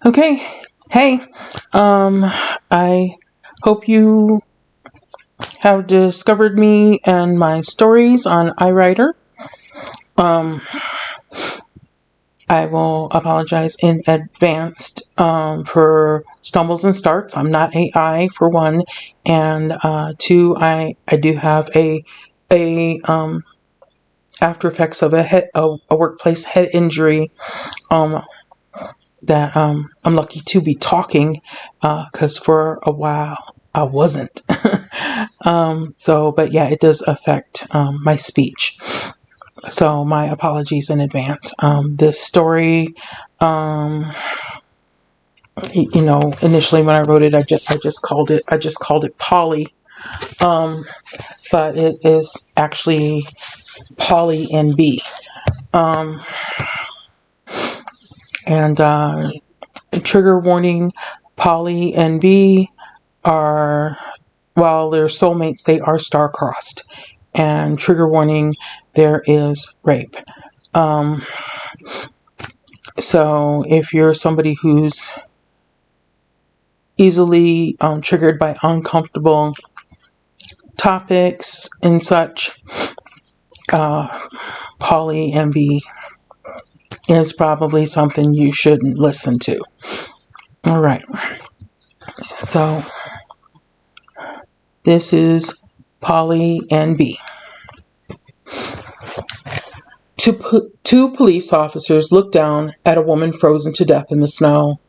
Okay. Hey, I hope you have discovered me and my stories on iWriter. Um, I will apologize in advance for stumbles and starts. I'm not AI for one, and two, I do have a after effects of a workplace head injury. Um, that I'm lucky to be talking because for a while I wasn't. But yeah, it does affect my speech. So my apologies in advance. This story, um, initially when I wrote it, I just called it Paulie, um, but it is actually Paulie and Bea. Um, and trigger warning: Paulie and Bea are, while they're soulmates, they are star-crossed. And trigger warning, there is rape. Um, so if you're somebody who's easily triggered by uncomfortable topics and such, uh, Paulie and Bea is probably something you shouldn't listen to. All right. So this is Paulie and Bea. Two police officers look down at a woman frozen to death in the snow.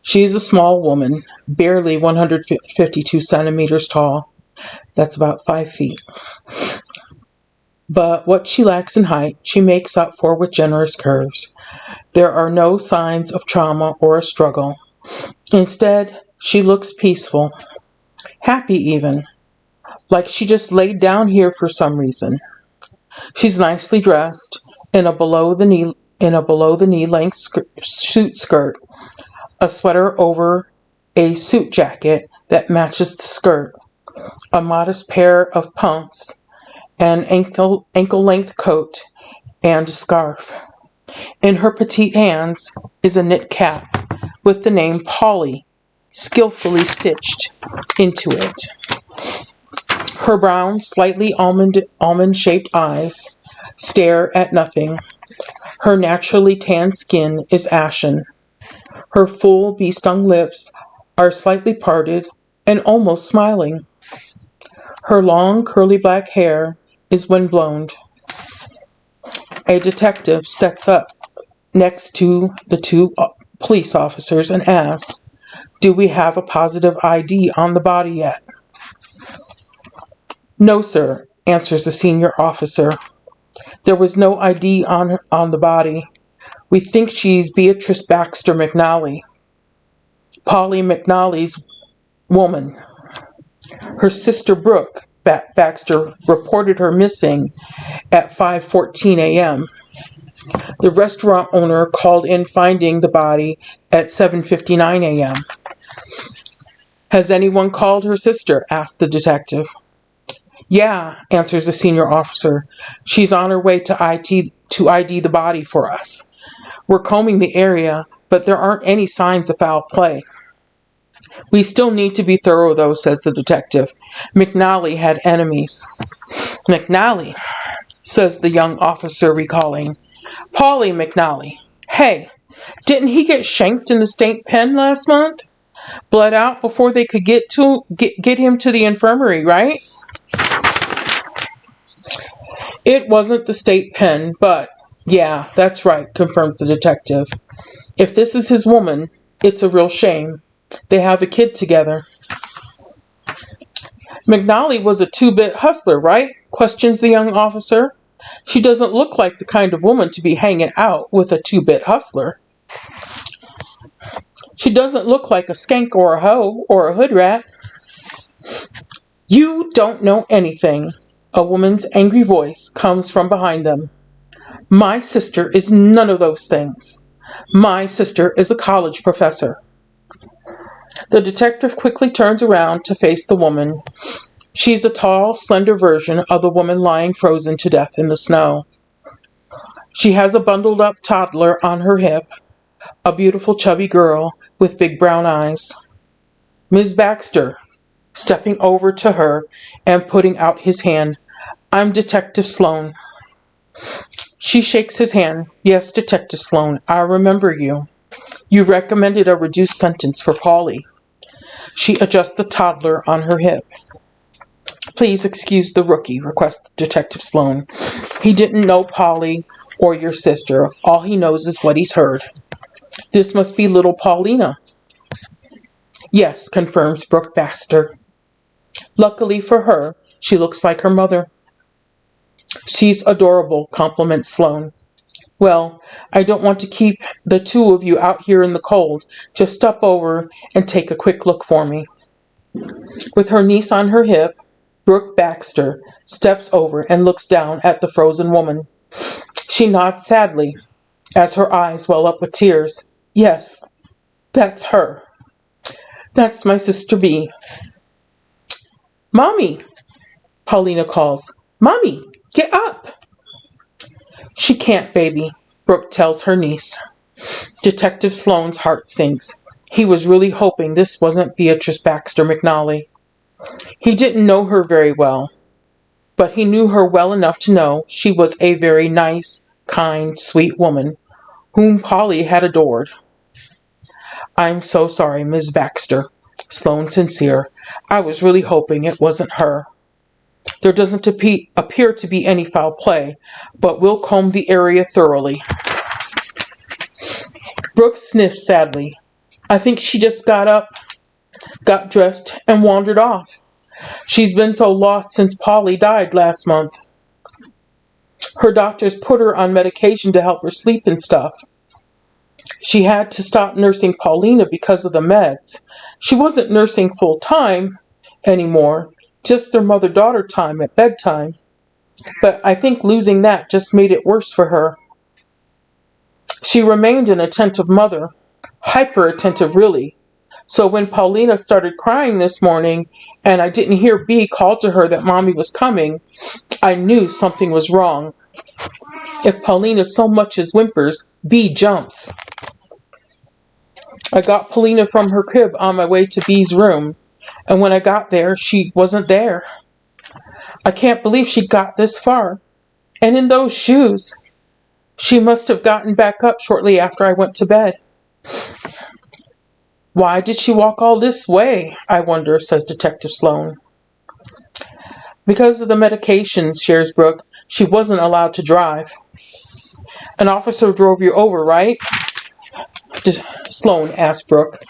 She is a small woman, barely 152 centimeters tall. That's about 5 feet. But what she lacks in height, she makes up for with generous curves. There are no signs of trauma or a struggle. Instead, she looks peaceful, happy even, like she just laid down here for some reason. She's nicely dressed in a below the knee length suit skirt, a sweater over a suit jacket that matches the skirt, a modest pair of pumps, an ankle length coat, and a scarf. In her petite hands is a knit cap with the name Paulie skillfully stitched into it. Her brown, slightly almond shaped eyes stare at nothing. Her naturally tanned skin is ashen. Her full bee-stung lips are slightly parted and almost smiling. Her long, curly black hair is windblown. A detective steps up next to the two police officers and asks, "Do we have a positive ID on the body yet?" "No, sir," answers the senior officer. "There was no ID on the body. We think she's Beatrice Baxter McNally, Paulie McNally's woman. Her sister Brooke Baxter reported her missing at 5:14 a.m. The restaurant owner called in finding the body at 7:59 a.m. "Has anyone called her sister?" asked the detective. "Yeah," answers the senior officer. "She's on her way to ID the body for us. We're combing the area, but there aren't any signs of foul play." "We still need to be thorough, though," says the detective. "McNally had enemies." "McNally?" says the young officer, recalling. "Paulie McNally. Hey, didn't he get shanked in the state pen last month? Bled out before they could get him to the infirmary, right?" "It wasn't the state pen, but yeah, that's right," confirms the detective. "If this is his woman, it's a real shame. They have a kid together." "McNally was a two-bit hustler, right?" questions the young officer. "She doesn't look like the kind of woman to be hanging out with a two-bit hustler." "She doesn't look like a skank or a hoe or a hood rat." "You don't know anything." A woman's angry voice comes from behind them. "My sister is none of those things. My sister is a college professor." The detective quickly turns around to face the woman. She's a tall, slender version of the woman lying frozen to death in the snow. She has a bundled up toddler on her hip. a beautiful chubby girl with big brown eyes. "Miss Baxter," stepping over to her and putting out his hand. "I'm Detective Sloane." She shakes his hand. "Yes, Detective Sloane, I remember you. You recommended a reduced sentence for Paulie." She adjusts the toddler on her hip. "Please excuse the rookie," requests Detective Sloane. "He didn't know Paulie or your sister. All he knows is what he's heard." "This must be little Paulina." "Yes," confirms Brooke Baxter. "Luckily for her, she looks like her mother." "She's adorable," compliments Sloane. "Well, I don't want to keep the two of you out here in the cold. Just step over and take a quick look for me." With her niece on her hip, Brooke Baxter steps over and looks down at the frozen woman. She nods sadly as her eyes well up with tears. "Yes, that's her. That's my sister Bea." "Mommy," Paulina calls. "Mommy, get up." "She can't, baby," Brooke tells her niece. Detective Sloane's heart sinks. He was really hoping this wasn't Beatrice Baxter McNally. He didn't know her very well, but he knew her well enough to know she was a very nice, kind, sweet woman whom Paulie had adored. "I'm so sorry, Miss Baxter." Sloane sincere. "I was really hoping it wasn't her. There doesn't appear to be any foul play, but we'll comb the area thoroughly." Brooke sniffed sadly. "I think she just got up, got dressed, and wandered off. She's been so lost since Paulie died last month. Her doctors put her on medication to help her sleep and stuff. She had to stop nursing Paulina because of the meds. She wasn't nursing full time anymore, just their mother-daughter time at bedtime. But I think losing that just made it worse for her. She remained an attentive mother, hyper attentive really. So when Paulina started crying this morning and I didn't hear Bea call to her that Mommy was coming, I knew something was wrong. If Paulina so much as whimpers, Bea jumps. I got Paulina from her crib on my way to Bea's room, and when I got there, she wasn't there. I can't believe she got this far. And in those shoes. She must have gotten back up shortly after I went to bed." "Why did she walk all this way, I wonder," says Detective Sloane. "Because of the medications," shares Brooke. "She wasn't allowed to drive." "An officer drove you over, right?" Sloane asked Brooke.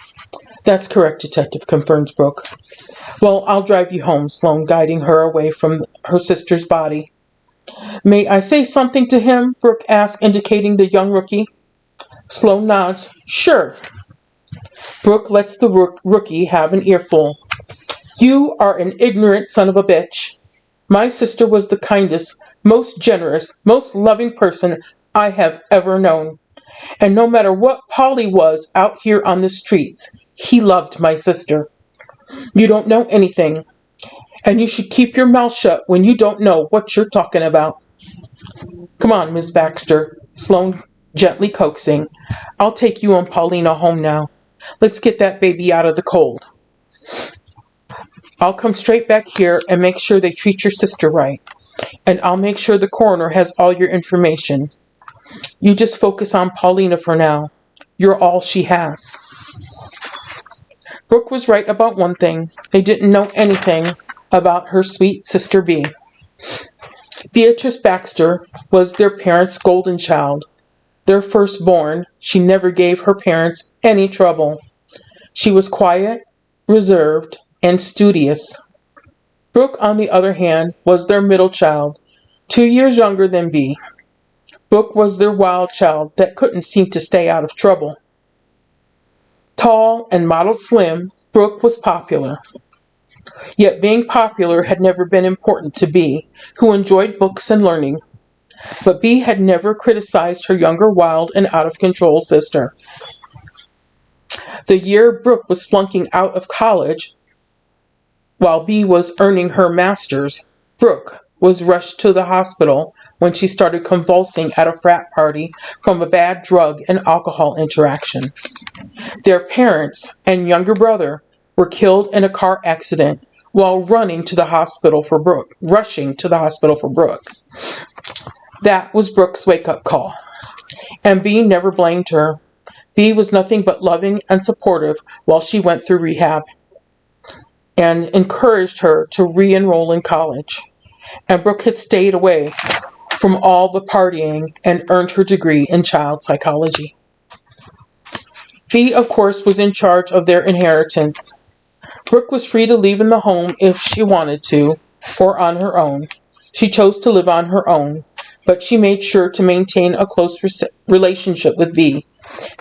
"That's correct, Detective," confirms Brooke. "Well, I'll drive you home," Sloane guiding her away from her sister's body. "May I say something to him?" Brooke asks, indicating the young rookie. Sloane nods. "Sure." Brooke lets the rookie have an earful. "You are an ignorant son of a bitch. My sister was the kindest, most generous, most loving person I have ever known. And no matter what Paulie was out here on the streets, he loved my sister. You don't know anything, and you should keep your mouth shut when you don't know what you're talking about." "Come on, Miss Baxter," Sloane gently coaxing. "I'll take you and Paulina home now. Let's get that baby out of the cold. I'll come straight back here and make sure they treat your sister right. And I'll make sure the coroner has all your information. You just focus on Paulina for now. You're all she has." Brooke was right about one thing. They didn't know anything about her sweet sister Bea. Beatrice Baxter was their parents' golden child. Their firstborn, she never gave her parents any trouble. She was quiet, reserved, and studious. Brooke, on the other hand, was their middle child, 2 years younger than Bea. Brooke was their wild child that couldn't seem to stay out of trouble. Tall and modeled slim, Brooke was popular. Yet being popular had never been important to Bea, who enjoyed books and learning. But Bea had never criticized her younger, wild, and out-of-control sister. The year Brooke was flunking out of college, while Bea was earning her master's, Brooke was rushed to the hospital when she started convulsing at a frat party from a bad drug and alcohol interaction. Their parents and younger brother were killed in a car accident while rushing to the hospital for Brooke. That was Brooke's wake-up call, and Bea never blamed her. Bea was nothing but loving and supportive while she went through rehab and encouraged her to re-enroll in college. And Brooke had stayed away from all the partying and earned her degree in child psychology. Bea, of course, was in charge of their inheritance. Brooke was free to leave in the home if she wanted to, or on her own. She chose to live on her own, but she made sure to maintain a close relationship with Bea,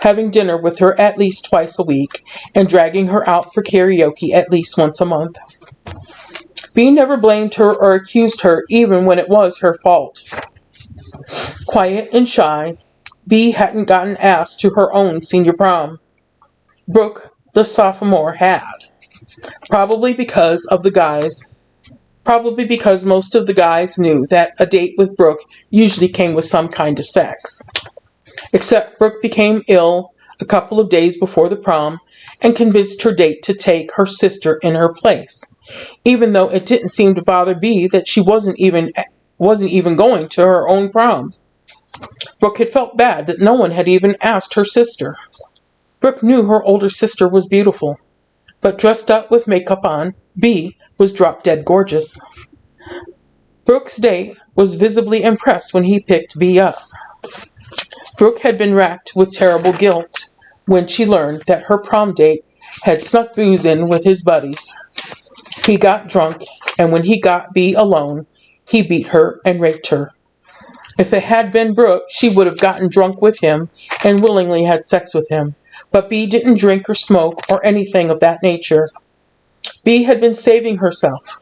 having dinner with her at least twice a week, and dragging her out for karaoke at least once a month. Bea never blamed her or accused her, even when it was her fault. Quiet and shy, Bea hadn't gotten asked to her own senior prom. Brooke, the sophomore, had. Probably because most of the guys knew that a date with Brooke usually came with some kind of sex. Except Brooke became ill a couple of days before the prom and convinced her date to take her sister in her place, even though it didn't seem to bother Bea that she wasn't even going to her own prom. Brooke had felt bad that no one had even asked her sister. Brooke knew her older sister was beautiful, but dressed up with makeup on, Bea was drop-dead gorgeous. Brooke's date was visibly impressed when he picked Bea up. Brooke had been racked with terrible guilt when she learned that her prom date had snuck booze in with his buddies. He got drunk, and when he got Bea alone, he beat her and raped her. If it had been Brooke, she would have gotten drunk with him and willingly had sex with him. But Bea didn't drink or smoke or anything of that nature. Bea had been saving herself.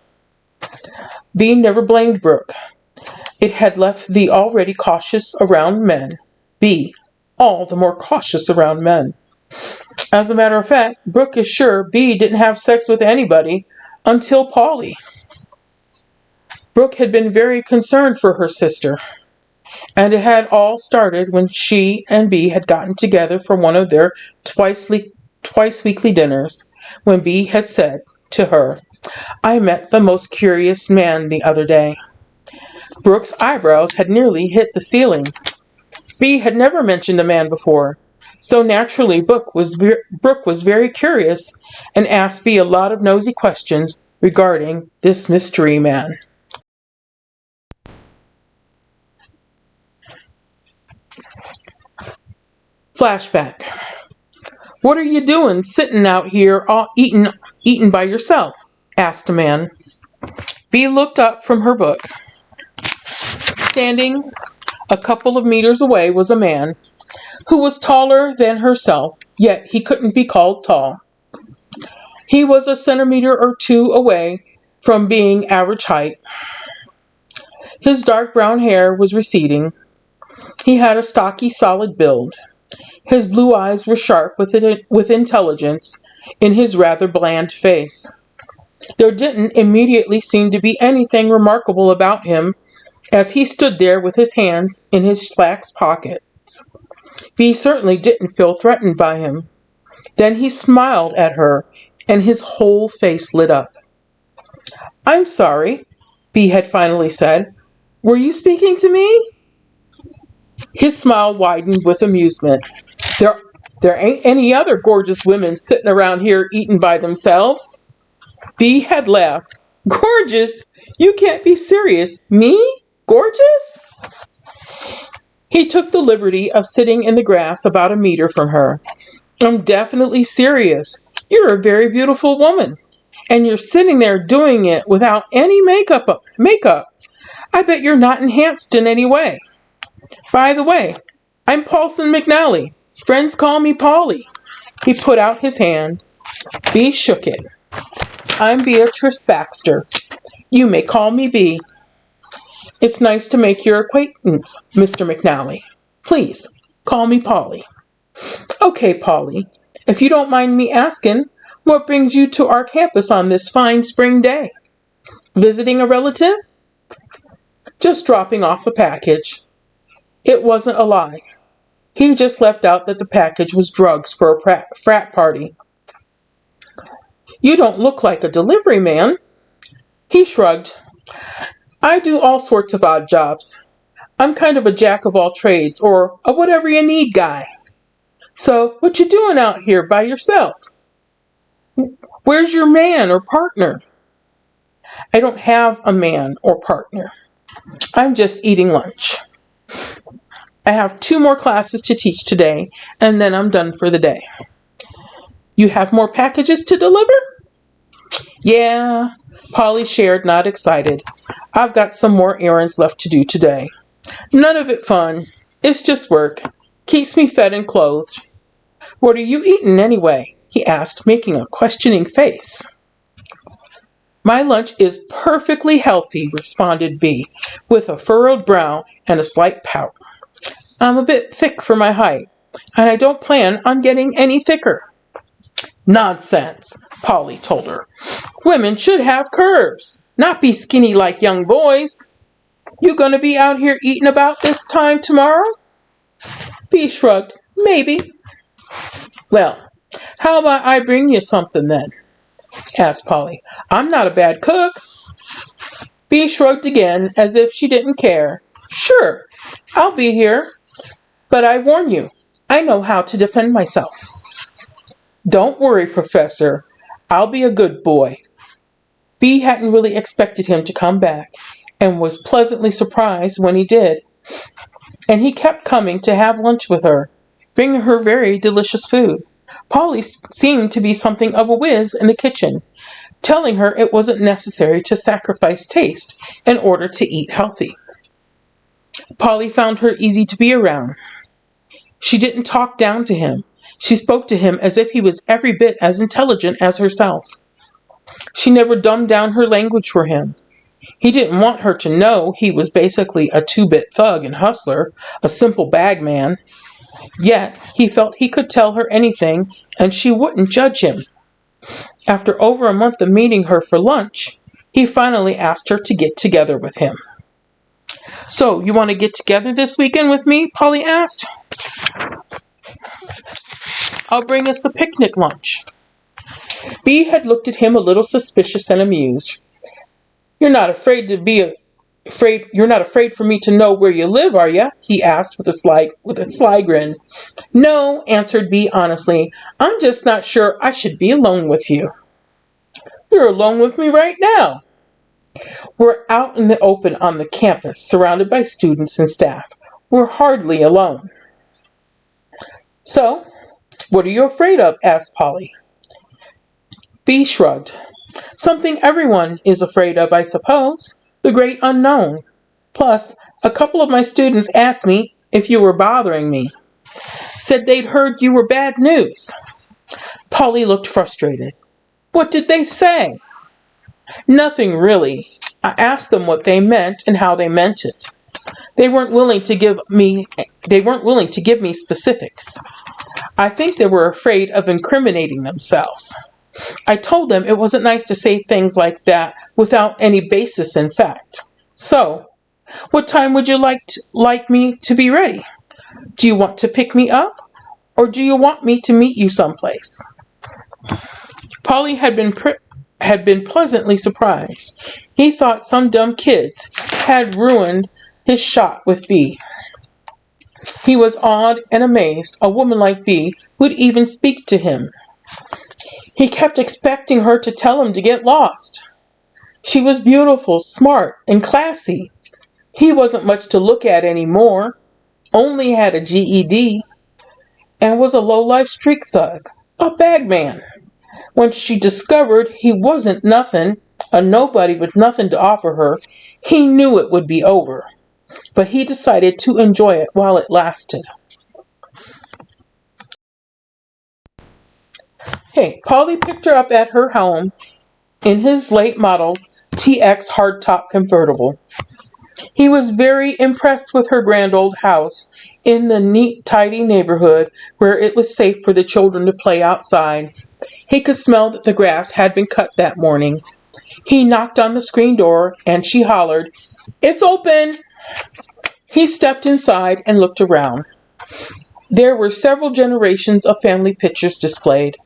Bea never blamed Brooke. It had left the already cautious around men, Bea, all the more cautious around men. As a matter of fact, Brooke is sure Bea didn't have sex with anybody until Paulie. Brooke had been very concerned for her sister, and it had all started when she and Bea had gotten together for one of their twice weekly dinners, when Bea had said to her, "I met the most curious man the other day." Brooke's eyebrows had nearly hit the ceiling. Bea had never mentioned a man before, so naturally Brooke was very curious and asked Bea a lot of nosy questions regarding this mystery man. Flashback. "What are you doing sitting out here all eating by yourself?" asked a man. Bea looked up from her book. Standing a couple of meters away was a man who was taller than herself, yet he couldn't be called tall. He was a centimeter or two away from being average height. His dark brown hair was receding. He had a stocky, solid build. His blue eyes were sharp with intelligence in his rather bland face. There didn't immediately seem to be anything remarkable about him as he stood there with his hands in his slacks pockets. Bea certainly didn't feel threatened by him. Then he smiled at her, and his whole face lit up. "I'm sorry," Bea had finally said. "Were you speaking to me?" His smile widened with amusement. There ain't any other gorgeous women sitting around here eating by themselves." Bea had laughed. "Gorgeous? You can't be serious. Me? Gorgeous?" He took the liberty of sitting in the grass about a meter from her. "I'm definitely serious. You're a very beautiful woman, and you're sitting there doing it without any makeup. I bet you're not enhanced in any way. By the way, I'm Paulson McNally. Friends call me Paulie." He put out his hand. Bea shook it. "I'm Beatrice Baxter. You may call me Bea." "It's nice to make your acquaintance, Mr. McNally. Please, call me Paulie." "Okay, Paulie. If you don't mind me asking, what brings you to our campus on this fine spring day? Visiting a relative?" Just dropping off a package. It wasn't a lie. He just left out that the package was drugs for a frat party. You don't look like a delivery man. He shrugged. I do all sorts of odd jobs. I'm kind of a jack of all trades, or a whatever you need guy. So, what you doing out here by yourself? Where's your man or partner? I don't have a man or partner. I'm just eating lunch. I have 2 more classes to teach today, and then I'm done for the day. You have more packages to deliver? Yeah, Paulie shared, not excited. I've got some more errands left to do today. None of it fun. It's just work. Keeps me fed and clothed. What are you eating anyway? He asked, making a questioning face. My lunch is perfectly healthy, responded Bea, with a furrowed brow and a slight pout. I'm a bit thick for my height, and I don't plan on getting any thicker. Nonsense, Paulie told her. Women should have curves, not be skinny like young boys. You gonna be out here eating about this time tomorrow? Bea shrugged. Maybe. Well, how about I bring you something then? Asked Paulie. I'm not a bad cook. Bea shrugged again, as if she didn't care. Sure, I'll be here. But I warn you, I know how to defend myself. Don't worry, Professor. I'll be a good boy. Bea hadn't really expected him to come back, and was pleasantly surprised when he did. And he kept coming to have lunch with her, bringing her very delicious food. Paulie seemed to be something of a whiz in the kitchen, telling her it wasn't necessary to sacrifice taste in order to eat healthy. Paulie found her easy to be around. She didn't talk down to him. She spoke to him as if he was every bit as intelligent as herself. She never dumbed down her language for him. He didn't want her to know he was basically a 2-bit thug and hustler, a simple bag man. Yet, he felt he could tell her anything, and she wouldn't judge him. After over a month of meeting her for lunch, he finally asked her to get together with him. So, you want to get together this weekend with me? Paulie asked. I'll bring us a picnic lunch. Bea had looked at him a little suspicious and amused. You're not afraid for me to know where you live, are you? He asked with a sly grin. No, answered Bea honestly. I'm just not sure I should be alone with you. You're alone with me right now. We're out in the open on the campus, surrounded by students and staff. We're hardly alone. So, what are you afraid of? Asked Paulie. Bea shrugged. Something everyone is afraid of, I suppose. The great unknown. Plus, a couple of my students asked me if you were bothering me. Said they'd heard you were bad news. Paulie looked frustrated. What did they say? Nothing really. I asked them what they meant and how they meant it. They weren't willing to give me specifics. I think they were afraid of incriminating themselves. I told them it wasn't nice to say things like that without any basis in fact. So, what time would you like me to be ready? Do you want to pick me up? Or do you want me to meet you someplace? Paulie had been pleasantly surprised. He thought some dumb kids had ruined his shot with Bea. He was awed and amazed a woman like Bea would even speak to him. He kept expecting her to tell him to get lost. She was beautiful, smart, and classy. He wasn't much to look at anymore, only had a GED, and was a low-life street thug, a bagman. When she discovered he wasn't nothing, a nobody with nothing to offer her, he knew it would be over. But he decided to enjoy it while it lasted. Paulie picked her up at her home in his late model TX hardtop convertible. He was very impressed with her grand old house in the neat, tidy neighborhood where it was safe for the children to play outside. He could smell that the grass had been cut that morning. He knocked on the screen door and she hollered, "It's open!" He stepped inside and looked around. There were several generations of family pictures displayed.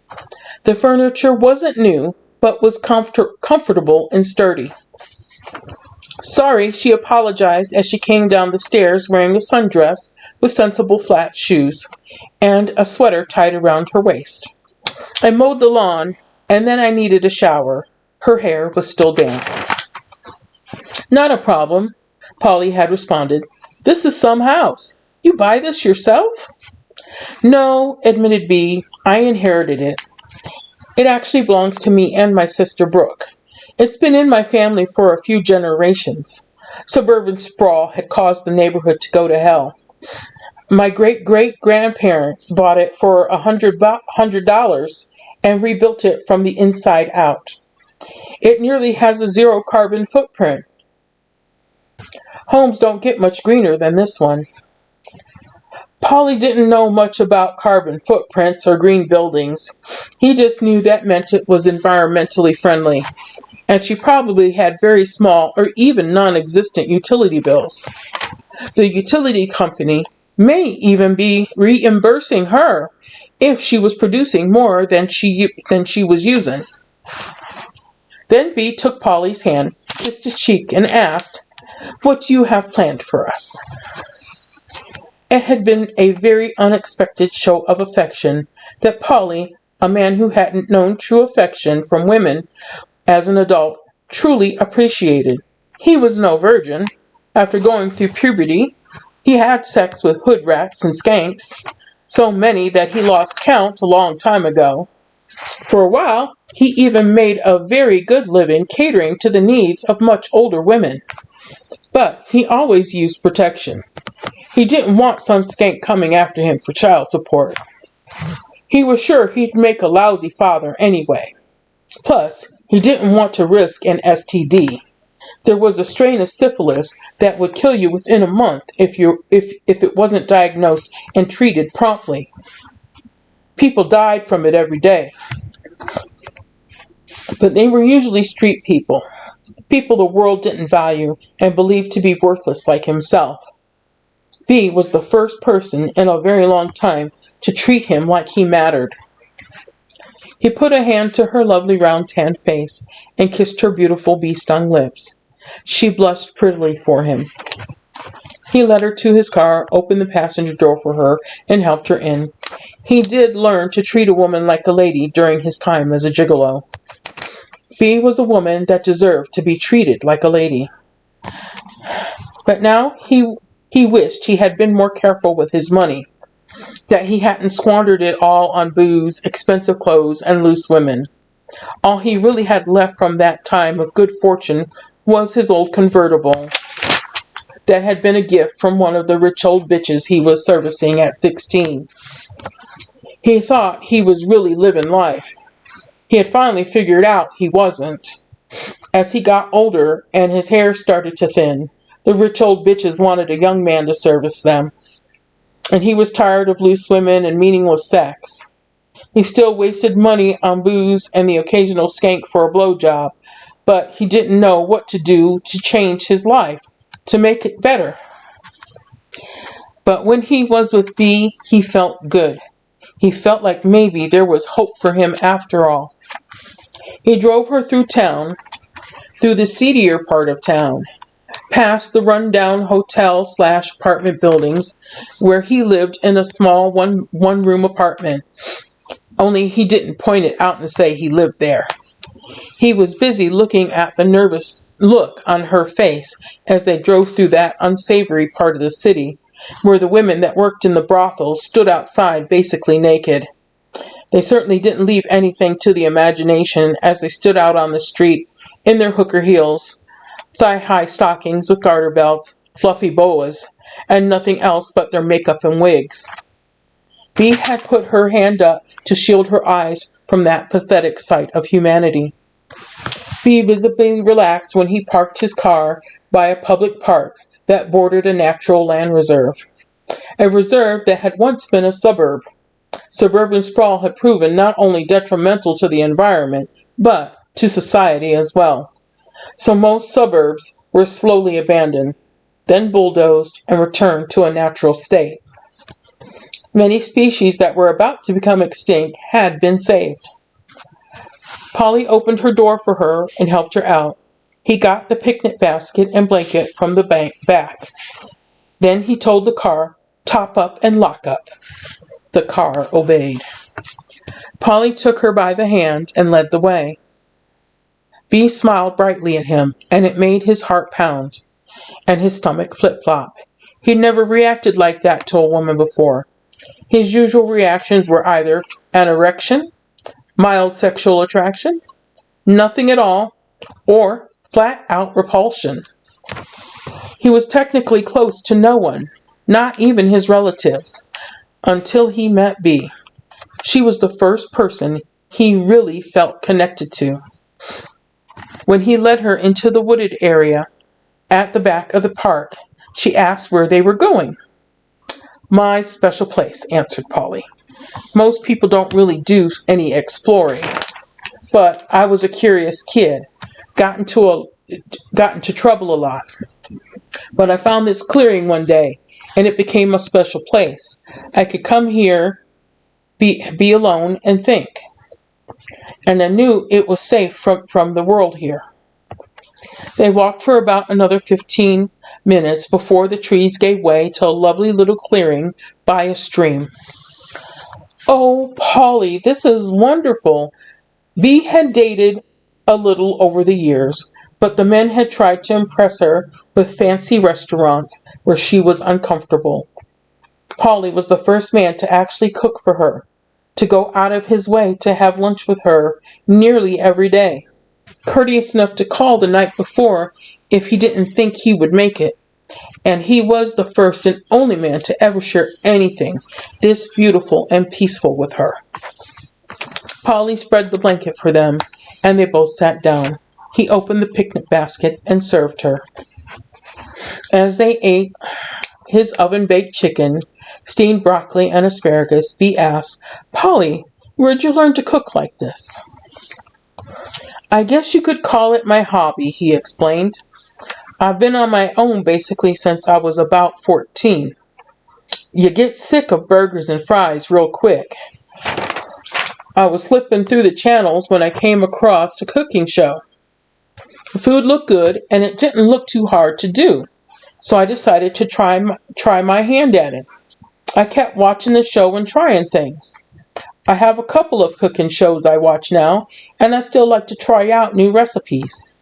The furniture wasn't new, but was comfortable and sturdy. "Sorry," she apologized as she came down the stairs wearing a sundress with sensible flat shoes and a sweater tied around her waist. "I mowed the lawn, and then I needed a shower." Her hair was still damp. "Not a problem," Paulie had responded. "This is some house. You buy this yourself?" "No," admitted Bea. "I inherited it. It actually belongs to me and my sister Brooke. It's been in my family for a few generations. Suburban sprawl had caused the neighborhood to go to hell. My great-great-grandparents bought it for $100 and rebuilt it from the inside out. It nearly has a zero carbon footprint. Homes don't get much greener than this one." Paulie didn't know much about carbon footprints or green buildings. He just knew that meant it was environmentally friendly, and she probably had very small or even non-existent utility bills. The utility company may even be reimbursing her if she was producing more than she was using. Then Bea took Paulie's hand, kissed his cheek, and asked, "What do you have planned for us?" It had been a very unexpected show of affection that Paulie, a man who hadn't known true affection from women as an adult, truly appreciated. He was no virgin. After going through puberty, he had sex with hood rats and skanks, so many that he lost count a long time ago. For a while, he even made a very good living catering to the needs of much older women. But he always used protection. He didn't want some skank coming after him for child support. He was sure he'd make a lousy father anyway. Plus, he didn't want to risk an STD. There was a strain of syphilis that would kill you within a month if it wasn't diagnosed and treated promptly. People died from it every day. But they were usually street people. People the world didn't value and believed to be worthless like himself. Bea was the first person in a very long time to treat him like he mattered. He put a hand to her lovely round tanned face and kissed her beautiful bee-stung lips. She blushed prettily for him. He led her to his car, opened the passenger door for her, and helped her in. He did learn to treat a woman like a lady during his time as a gigolo. Bea was a woman that deserved to be treated like a lady. But now he wished he had been more careful with his money, that he hadn't squandered it all on booze, expensive clothes, and loose women. All he really had left from that time of good fortune was his old convertible that had been a gift from one of the rich old bitches he was servicing at 16. He thought he was really living life. He had finally figured out he wasn't. As he got older and his hair started to thin, the rich old bitches wanted a young man to service them. And he was tired of loose women and meaningless sex. He still wasted money on booze and the occasional skank for a blowjob, but he didn't know what to do to change his life, to make it better. But when he was with Bea, he felt good. He felt like maybe there was hope for him after all. He drove her through town, through the seedier part of town, past the run-down hotel/apartment buildings where he lived in a small one-room apartment. Only he didn't point it out and say he lived there. He was busy looking at the nervous look on her face as they drove through that unsavory part of the city, where the women that worked in the brothels stood outside basically naked. They certainly didn't leave anything to the imagination as they stood out on the street in their hooker heels, thigh-high stockings with garter belts, fluffy boas, and nothing else but their makeup and wigs. Bea had put her hand up to shield her eyes from that pathetic sight of humanity. Bea visibly relaxed when he parked his car by a public park that bordered a natural land reserve. A reserve that had once been a suburb. Suburban sprawl had proven not only detrimental to the environment, but to society as well. So most suburbs were slowly abandoned, then bulldozed and returned to a natural state. Many species that were about to become extinct had been saved. Paulie opened her door for her and helped her out. He got the picnic basket and blanket from the back. Then he told the car, "Top up and lock up." The car obeyed. Paulie took her by the hand and led the way. Bea smiled brightly at him, and it made his heart pound and his stomach flip-flop. He'd never reacted like that to a woman before. His usual reactions were either an erection, mild sexual attraction, nothing at all, or flat-out repulsion. He was technically close to no one, not even his relatives, until he met Bea. She was the first person he really felt connected to. When he led her into the wooded area at the back of the park, she asked where they were going. "My special place," answered Paulie. "Most people don't really do any exploring, but I was a curious kid, got into trouble a lot. But I found this clearing one day, and it became a special place. I could come here, be alone, and think. And I knew it was safe from the world here." They walked for about another 15 minutes before the trees gave way to a lovely little clearing by a stream. "Oh, Paulie, this is wonderful." Bea had dated a little over the years, but the men had tried to impress her with fancy restaurants where she was uncomfortable. Paulie was the first man to actually cook for her, to go out of his way to have lunch with her nearly every day. Courteous enough to call the night before if he didn't think he would make it. And he was the first and only man to ever share anything this beautiful and peaceful with her. Paulie spread the blanket for them, and they both sat down. He opened the picnic basket and served her. As they ate his oven-baked chicken, steamed broccoli, and asparagus, Bea asked, "Paulie, where'd you learn to cook like this?" "I guess you could call it my hobby," he explained. "I've been on my own basically since I was about 14. You get sick of burgers and fries real quick. I was flipping through the channels when I came across a cooking show. The food looked good, and it didn't look too hard to do, so I decided to try my hand at it. I kept watching the show and trying things. I have a couple of cooking shows I watch now, and I still like to try out new recipes.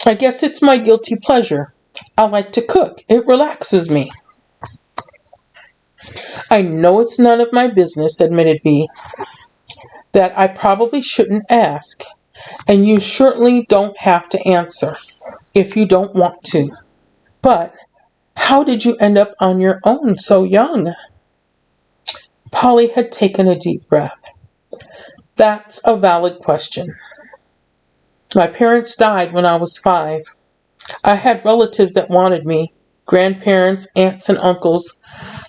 I guess it's my guilty pleasure. I like to cook. It relaxes me." "I know it's none of my business," admitted Bea, "that I probably shouldn't ask, and you certainly don't have to answer if you don't want to. But how did you end up on your own so young?" Paulie had taken a deep breath. "That's a valid question. My parents died when I was 5. I had relatives that wanted me, grandparents, aunts, and uncles,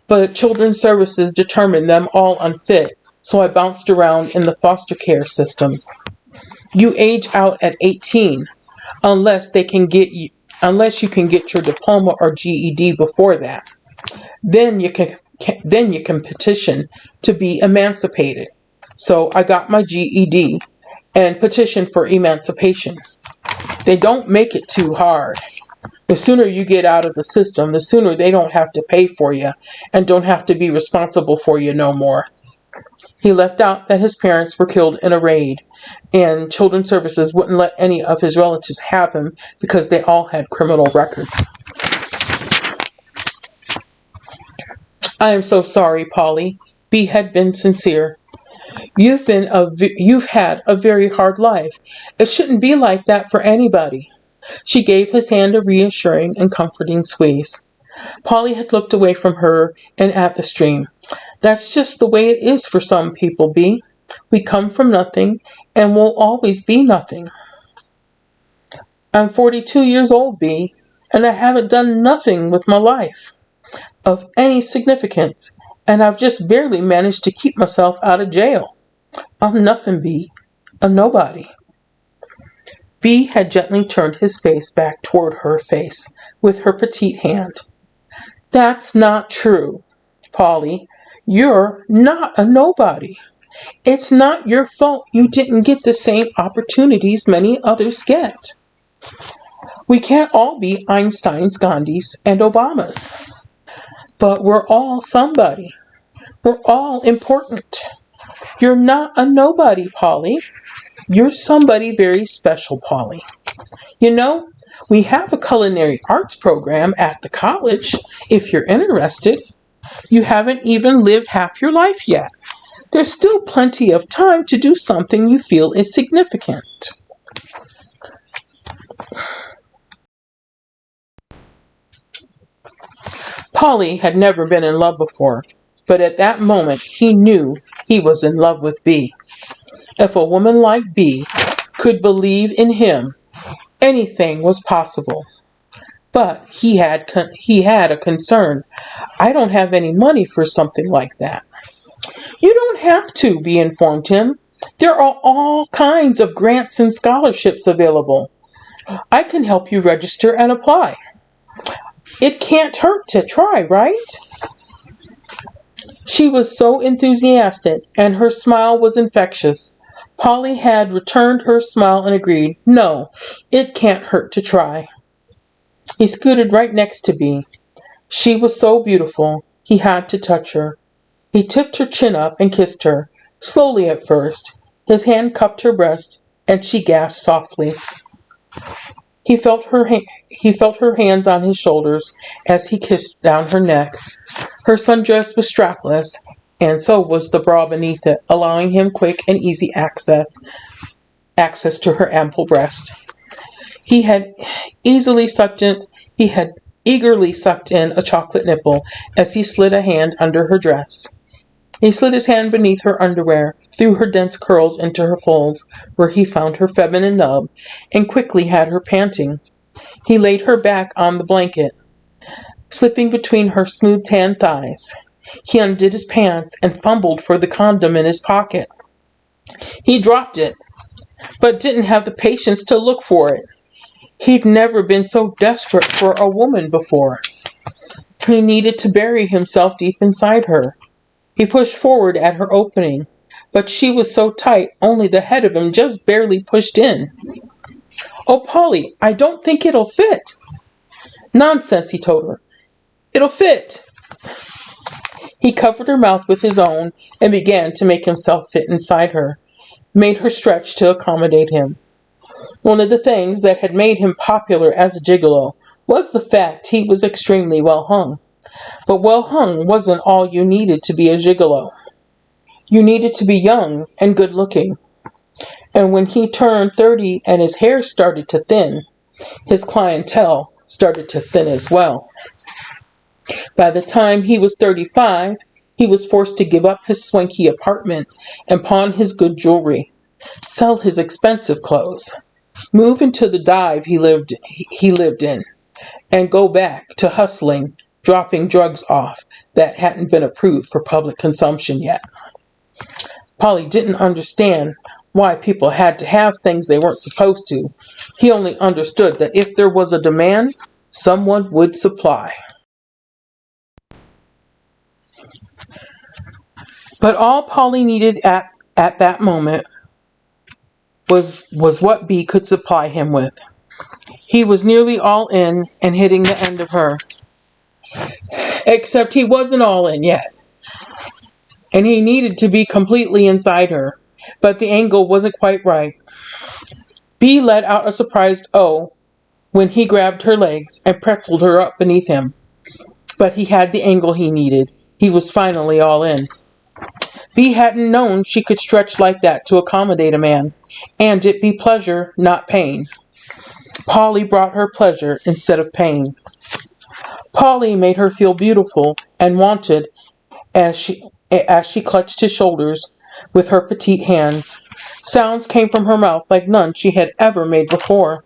but children's services determined them all unfit, so I bounced around in the foster care system. You age out at 18 unless you can get your diploma or GED before that. Then you can petition to be emancipated. So I got my GED and petitioned for emancipation. They don't make it too hard. The sooner you get out of the system, the sooner they don't have to pay for you and don't have to be responsible for you no more." He left out that his parents were killed in a raid, and Children's Services wouldn't let any of his relatives have him because they all had criminal records. "I am so sorry, Paulie." Bea had been sincere. You've had a very hard life. It shouldn't be like that for anybody." She gave his hand a reassuring and comforting squeeze. Paulie had looked away from her and at the stream. "That's just the way it is for some people, Bea. We come from nothing and will always be nothing." "I'm 42 years old, Bea, and I haven't done nothing with my life of any significance, and I've just barely managed to keep myself out of jail. I'm nothing, Bea. A nobody." Bea had gently turned his face back toward her face with her petite hand. That's not true, Paulie. You're not a nobody. It's not your fault you didn't get the same opportunities many others get. We can't all be Einsteins, Gandhis, and Obamas. But we're all somebody. We're all important. You're not a nobody, Paulie. You're somebody very special, Paulie. You know, we have a culinary arts program at the college, if you're interested. You haven't even lived half your life yet. There's still plenty of time to do something you feel is significant. Paulie had never been in love before, but at that moment he knew he was in love with Bea. If a woman like Bea could believe in him, anything was possible. But he had a concern. I don't have any money for something like that. You don't have to, Bea informed him. There are all kinds of grants and scholarships available. I can help you register and apply. It can't hurt to try, right? She was so enthusiastic, and her smile was infectious. Paulie had returned her smile and agreed, no, it can't hurt to try. He scooted right next to Bea. She was so beautiful, he had to touch her. He tipped her chin up and kissed her, slowly at first. His hand cupped her breast, and she gasped softly. He felt her hands on his shoulders as he kissed down her neck. Her sundress was strapless, and so was the bra beneath it, allowing him quick and easy access to her ample breast. He had eagerly sucked in a chocolate nipple as he slid a hand under her dress. He slid his hand beneath her underwear, threw her dense curls into her folds, where he found her feminine nub, and quickly had her panting. He laid her back on the blanket, slipping between her smooth tan thighs. He undid his pants and fumbled for the condom in his pocket. He dropped it, but didn't have the patience to look for it. He'd never been so desperate for a woman before. He needed to bury himself deep inside her. He pushed forward at her opening, but she was so tight only the head of him just barely pushed in. Oh, Paulie, I don't think it'll fit. Nonsense, he told her. It'll fit. He covered her mouth with his own and began to make himself fit inside her, made her stretch to accommodate him. One of the things that had made him popular as a gigolo was the fact he was extremely well hung. But well hung wasn't all you needed to be a gigolo. You needed to be young and good looking. And when he turned 30 and his hair started to thin, his clientele started to thin as well. By the time he was 35, he was forced to give up his swanky apartment and pawn his good jewelry, sell his expensive clothes, move into the dive he lived in, and go back to hustling, dropping drugs off that hadn't been approved for public consumption yet. Paulie didn't understand why people had to have things they weren't supposed to. He only understood that if there was a demand, someone would supply. But all Paulie needed at that moment was what Bea could supply him with. He was nearly all in and hitting the end of her. Except he wasn't all in yet. And he needed to be completely inside her. But the angle wasn't quite right. Bea let out a surprised "oh" when he grabbed her legs and pretzeled her up beneath him. But he had the angle he needed. He was finally all in. Bea hadn't known she could stretch like that to accommodate a man, and it be pleasure, not pain. Paulie brought her pleasure instead of pain. Paulie made her feel beautiful and wanted as she clutched his shoulders with her petite hands. Sounds came from her mouth like none she had ever made before.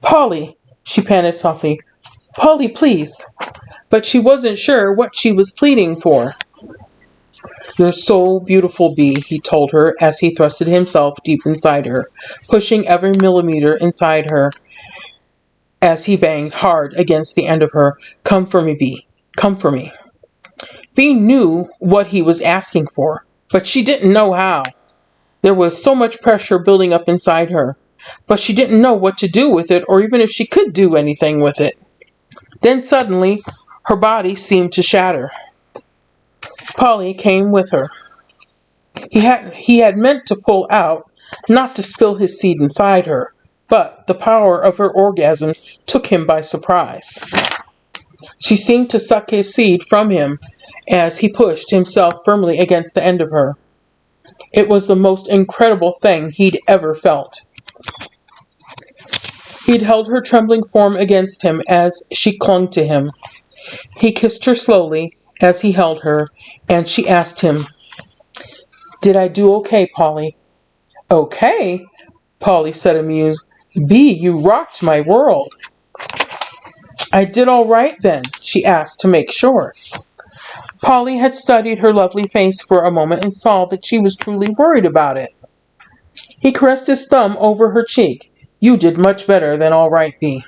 Paulie, she panted softly. Paulie, please. But she wasn't sure what she was pleading for. "You're so beautiful, Bea," he told her as he thrusted himself deep inside her, pushing every millimeter inside her as he banged hard against the end of her. "Come for me, Bea. Come for me." Bea knew what he was asking for, but she didn't know how. There was so much pressure building up inside her, but she didn't know what to do with it or even if she could do anything with it. Then suddenly, her body seemed to shatter. Paulie came with her. He had meant to pull out, not to spill his seed inside her, but the power of her orgasm took him by surprise. She seemed to suck his seed from him as he pushed himself firmly against the end of her. It was the most incredible thing he'd ever felt. He'd held her trembling form against him as she clung to him. He kissed her slowly as he held her, and she asked him, "Did I do okay, Paulie?" "Okay?" Paulie said, amused. "Bea, you rocked my world." "I did all right then?" she asked to make sure. Paulie had studied her lovely face for a moment and saw that she was truly worried about it. He caressed his thumb over her cheek. "You did much better than all right, Bea."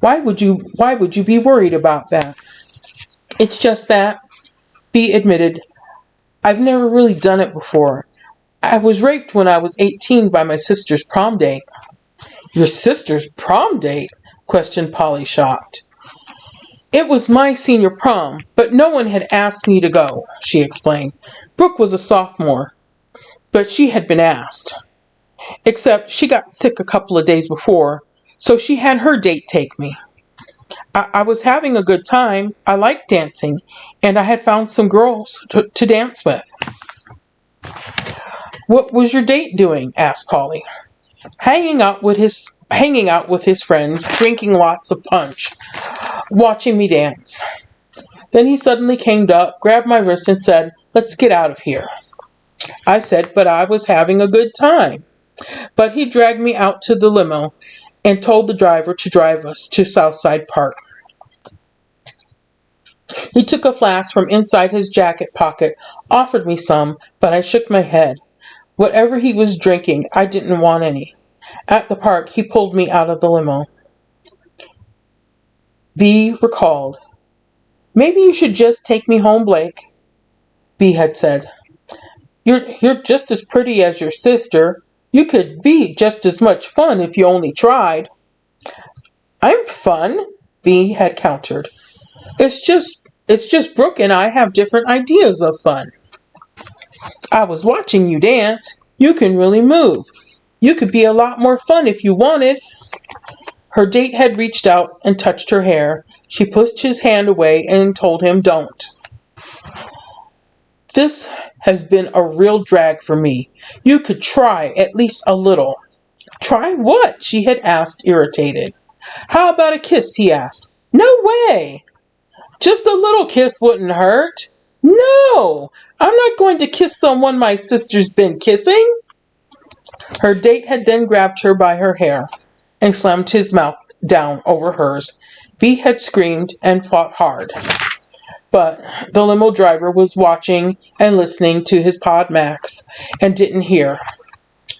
Why would you be worried about that?" "It's just that," Bea admitted, "I've never really done it before. I was raped when I was 18 by my sister's prom date." "Your sister's prom date?" questioned Paulie, shocked. "It was my senior prom, but no one had asked me to go," she explained. "Brooke was a sophomore, but she had been asked. Except she got sick a couple of days before, so she had her date take me. I was having a good time. I liked dancing, and I had found some girls to dance with." "What was your date doing?" asked Paulie. Hanging out with his friends, drinking lots of punch, watching me dance." Then he suddenly came up, grabbed my wrist, and said, "Let's get out of here." I said, "But I was having a good time." But he dragged me out to the limo and told the driver to drive us to Southside Park. He took a flask from inside his jacket pocket, offered me some, but I shook my head. Whatever he was drinking, I didn't want any. At the park, he pulled me out of the limo. Bea recalled. "Maybe you should just take me home, Blake," Bea had said. You're just as pretty as your sister. You could be just as much fun if you only tried." "I'm fun," Bea had countered. It's just Brooke and I have different ideas of fun. I was watching you dance. You can really move. You could be a lot more fun if you wanted." Her date had reached out and touched her hair. She pushed his hand away and told him, "Don't. This has been a real drag for me. You could try at least a little." "Try what?" she had asked, irritated. "How about a kiss?" he asked. "No way. Just a little kiss wouldn't hurt." "No, I'm not going to kiss someone my sister's been kissing." Her date had then grabbed her by her hair and slammed his mouth down over hers. Bea had screamed and fought hard. But the limo driver was watching and listening to his Pod Max and didn't hear.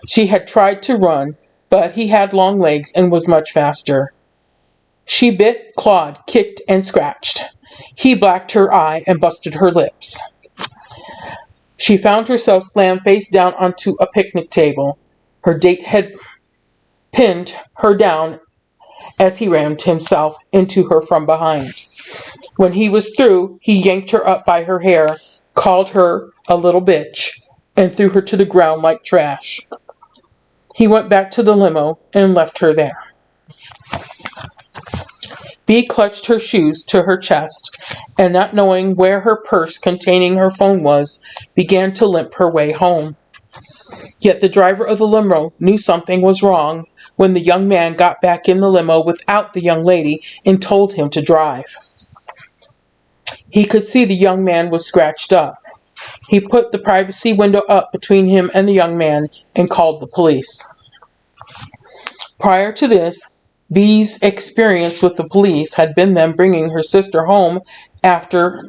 She had tried to run, but he had long legs and was much faster. She bit, clawed, kicked, and scratched. He blacked her eye and busted her lips. She found herself slammed face down onto a picnic table. Her date had pinned her down as he rammed himself into her from behind. When he was through, he yanked her up by her hair, called her a little bitch, and threw her to the ground like trash. He went back to the limo and left her there. Bea clutched her shoes to her chest, and not knowing where her purse containing her phone was, began to limp her way home. Yet the driver of the limo knew something was wrong when the young man got back in the limo without the young lady and told him to drive. He could see the young man was scratched up. He put the privacy window up between him and the young man and called the police. Prior to this, Bea's experience with the police had been them bringing her sister home after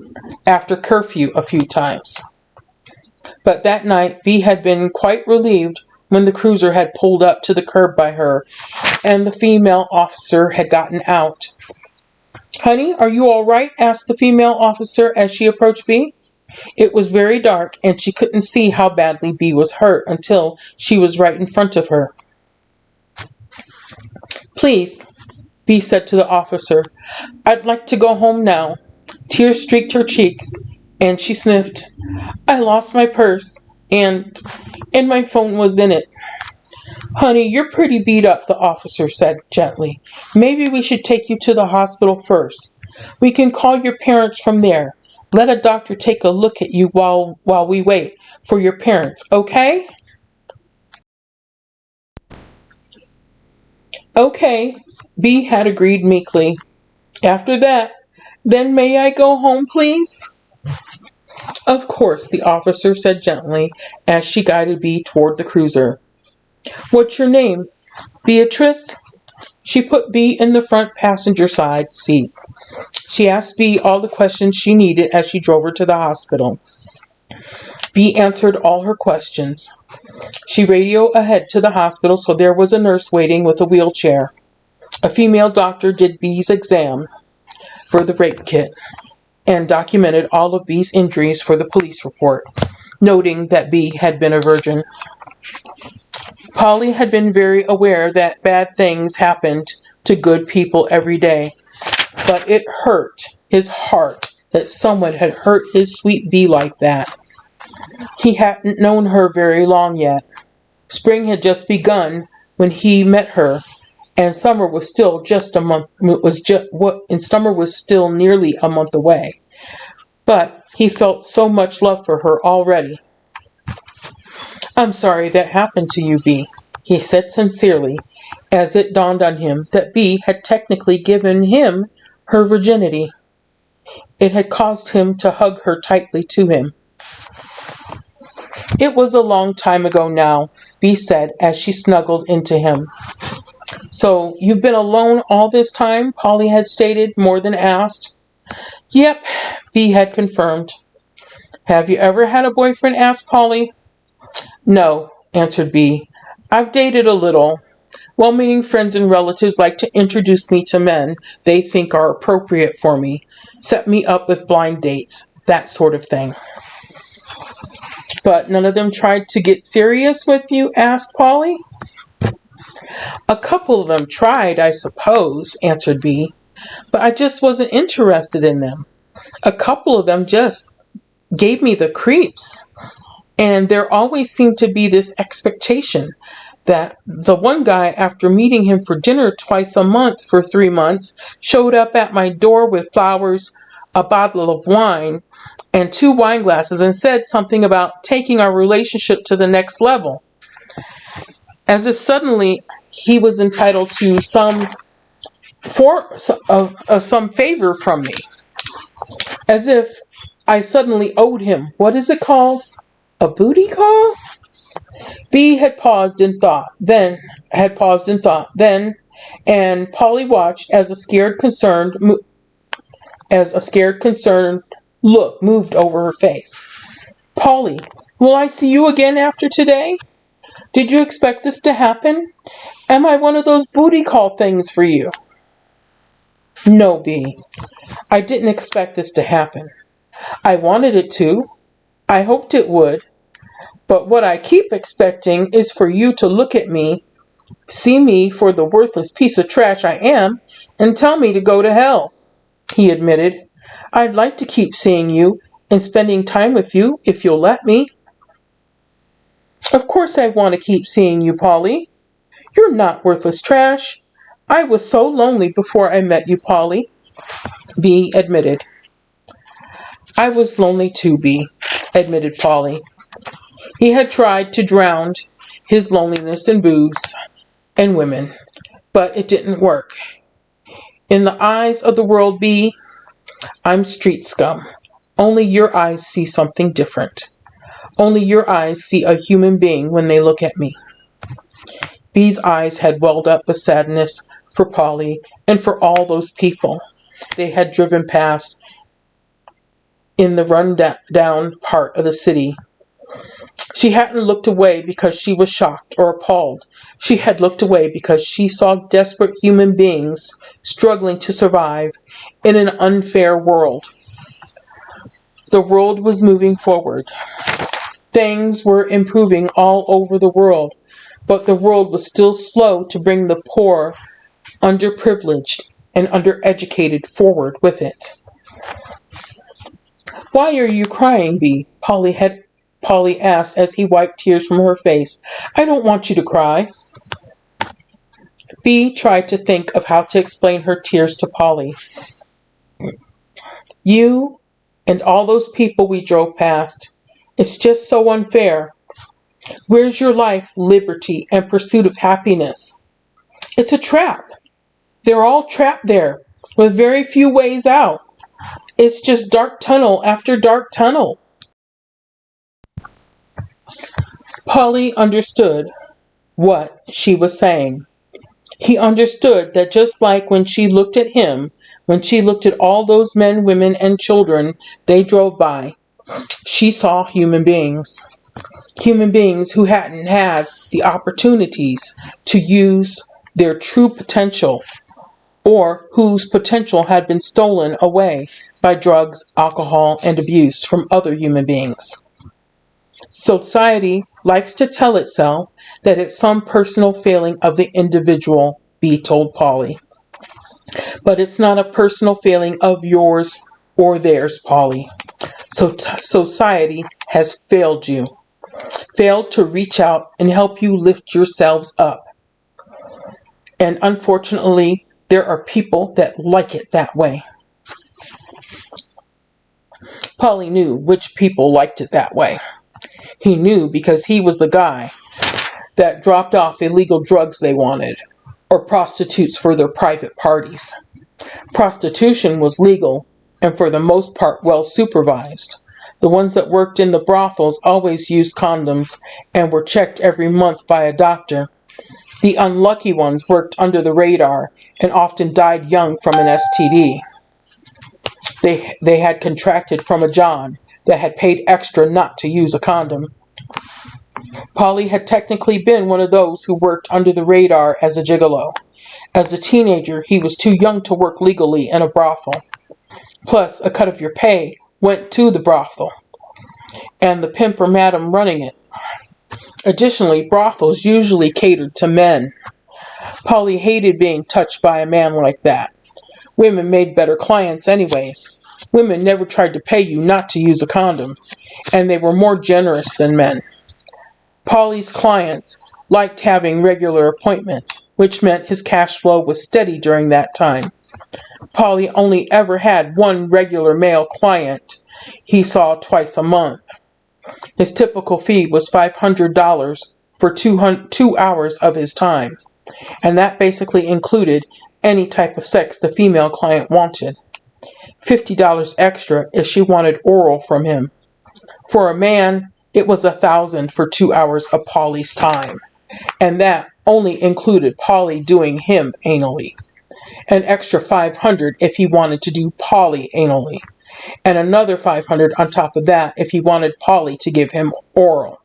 curfew a few times. But that night Bea had been quite relieved when the cruiser had pulled up to the curb by her and the female officer had gotten out. "Honey, are you all right?" asked the female officer as she approached Bea. It was very dark and she couldn't see how badly Bea was hurt until she was right in front of her. "Please," Bea said to the officer, "I'd like to go home now." Tears streaked her cheeks and she sniffed. "I lost my purse and my phone was in it." "Honey, you're pretty beat up," the officer said gently. "Maybe we should take you to the hospital first. We can call your parents from there. Let a doctor take a look at you while we wait for your parents, okay?" "Okay," Bea had agreed meekly. After that, "Then may I go home, please?" "Of course," the officer said gently as she guided Bea toward the cruiser. "What's your name?" "Beatrice." She put Bea in the front passenger side seat. She asked Bea all the questions she needed as she drove her to the hospital. Bea answered all her questions. She radioed ahead to the hospital so there was a nurse waiting with a wheelchair. A female doctor did Bea's exam for the rape kit and documented all of Bea's injuries for the police report, noting that Bea had been a virgin. Paulie had been very aware that bad things happened to good people every day, but it hurt his heart that someone had hurt his sweet Bea like that. He hadn't known her very long yet. Spring had just begun when he met her, and summer was still summer was still nearly a month away. But he felt so much love for her already. "I'm sorry that happened to you, Bea," he said sincerely, as it dawned on him that Bea had technically given him her virginity. It had caused him to hug her tightly to him. "It was a long time ago now," Bea said as she snuggled into him. "So you've been alone all this time?" Paulie had stated, more than asked. "Yep," Bea had confirmed. "Have you ever had a boyfriend?" asked Paulie. "No," answered Bea. "I've dated a little. Well-meaning friends and relatives like to introduce me to men they think are appropriate for me, set me up with blind dates, that sort of thing." "But none of them tried to get serious with you?" asked Paulie. "A couple of them tried, I suppose," answered Bea, "but I just wasn't interested in them. A couple of them just gave me the creeps. And there always seemed to be this expectation that the one guy, after meeting him for dinner twice a month for 3 months, showed up at my door with flowers, a bottle of wine, and 2 wine glasses and said something about taking our relationship to the next level. As if suddenly he was entitled to some favor from me. As if I suddenly owed him, what is it called? A booty call?" Bea had paused in thought. Then, and Paulie watched as a scared, concerned look moved over her face. "Paulie, will I see you again after today? Did you expect this to happen? Am I one of those booty call things for you?" "No, Bea. I didn't expect this to happen. I wanted it to. I hoped it would. But what I keep expecting is for you to look at me, see me for the worthless piece of trash I am, and tell me to go to hell," he admitted. "I'd like to keep seeing you and spending time with you if you'll let me." "Of course I want to keep seeing you, Paulie. You're not worthless trash. I was so lonely before I met you, Paulie," Bea admitted. "I was lonely too, Bea," admitted Paulie. He had tried to drown his loneliness in booze and women, but it didn't work. "In the eyes of the world, Bea, I'm street scum. Only your eyes see something different. Only your eyes see a human being when they look at me." Bea's eyes had welled up with sadness for Paulie and for all those people they had driven past in the run-down part of the city. She hadn't looked away because she was shocked or appalled. She had looked away because she saw desperate human beings struggling to survive in an unfair world. The world was moving forward. Things were improving all over the world, but the world was still slow to bring the poor, underprivileged, and undereducated forward with it. "Why are you crying, Bea?" Paulie asked as he wiped tears from her face. "I don't want you to cry." Bea tried to think of how to explain her tears to Paulie. "You and all those people we drove past. It's just so unfair. Where's your life, liberty, and pursuit of happiness? It's a trap. They're all trapped there, with very few ways out. It's just dark tunnel after dark tunnel." Paulie understood what she was saying. He understood that just like when she looked at him, when she looked at all those men, women, and children they drove by, she saw human beings. Human beings who hadn't had the opportunities to use their true potential, or whose potential had been stolen away by drugs, alcohol, and abuse from other human beings. Society likes to tell itself that it's some personal failing of the individual, Bea told Paulie. But it's not a personal failing of yours or theirs, Paulie. So society has failed you. Failed to reach out and help you lift yourselves up. And unfortunately, there are people that like it that way. Paulie knew which people liked it that way. He knew because he was the guy that dropped off illegal drugs they wanted, or prostitutes for their private parties. Prostitution was legal, and for the most part well supervised. The ones that worked in the brothels always used condoms and were checked every month by a doctor. The unlucky ones worked under the radar and often died young from an STD. They had contracted from a John that had paid extra not to use a condom. Paulie had technically been one of those who worked under the radar as a gigolo. As a teenager, he was too young to work legally in a brothel. Plus, a cut of your pay went to the brothel and the pimp or madam running it. Additionally, brothels usually catered to men. Paulie hated being touched by a man like that. Women made better clients anyways. Women never tried to pay you not to use a condom, and they were more generous than men. Paulie's clients liked having regular appointments, which meant his cash flow was steady during that time. Paulie only ever had one regular male client he saw twice a month. His typical fee was $500 for 2 hours of his time, and that basically included any type of sex the female client wanted. $50 extra if she wanted oral from him. For a man, it was $1,000 for 2 hours of Paulie's time, and that only included Paulie doing him anally. An extra $500 if he wanted to do Paulie anally, and another $500 on top of that if he wanted Paulie to give him oral.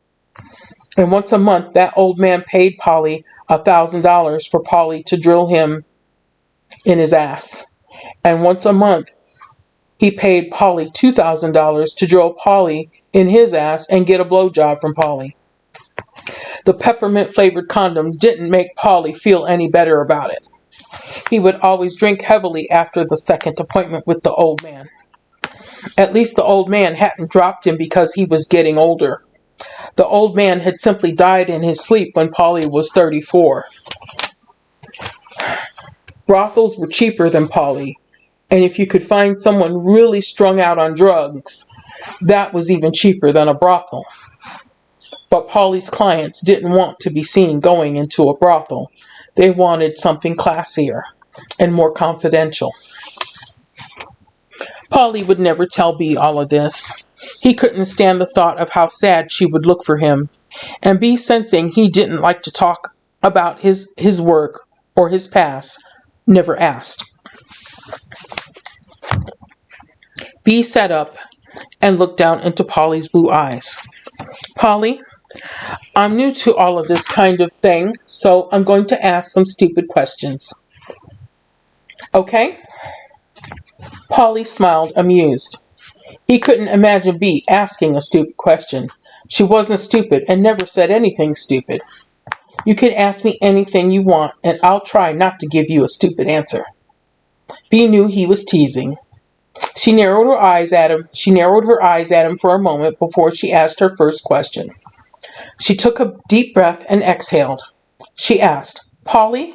And once a month, that old man paid Paulie $1,000 for Paulie to drill him in his ass. And once a month, he paid Paulie $2,000 to drill Paulie in his ass and get a blowjob from Paulie. The peppermint-flavored condoms didn't make Paulie feel any better about it. He would always drink heavily after the second appointment with the old man. At least the old man hadn't dropped him because he was getting older. The old man had simply died in his sleep when Paulie was 34. Brothels were cheaper than Paulie, and if you could find someone really strung out on drugs, that was even cheaper than a brothel. But Paulie's clients didn't want to be seen going into a brothel. They wanted something classier and more confidential. Paulie would never tell Bea all of this. He couldn't stand the thought of how sad she would look for him, and Bea, sensing he didn't like to talk about his work or his past, never asked. Bea sat up and looked down into Paulie's blue eyes. Paulie, I'm new to all of this kind of thing, so I'm going to ask some stupid questions. Okay? Paulie smiled, amused. He couldn't imagine Bea asking a stupid question. She wasn't stupid and never said anything stupid. You can ask me anything you want, and I'll try not to give you a stupid answer. Bea knew he was teasing. She narrowed her eyes at him for a moment before she asked her first question. She took a deep breath and exhaled. She asked, Paulie,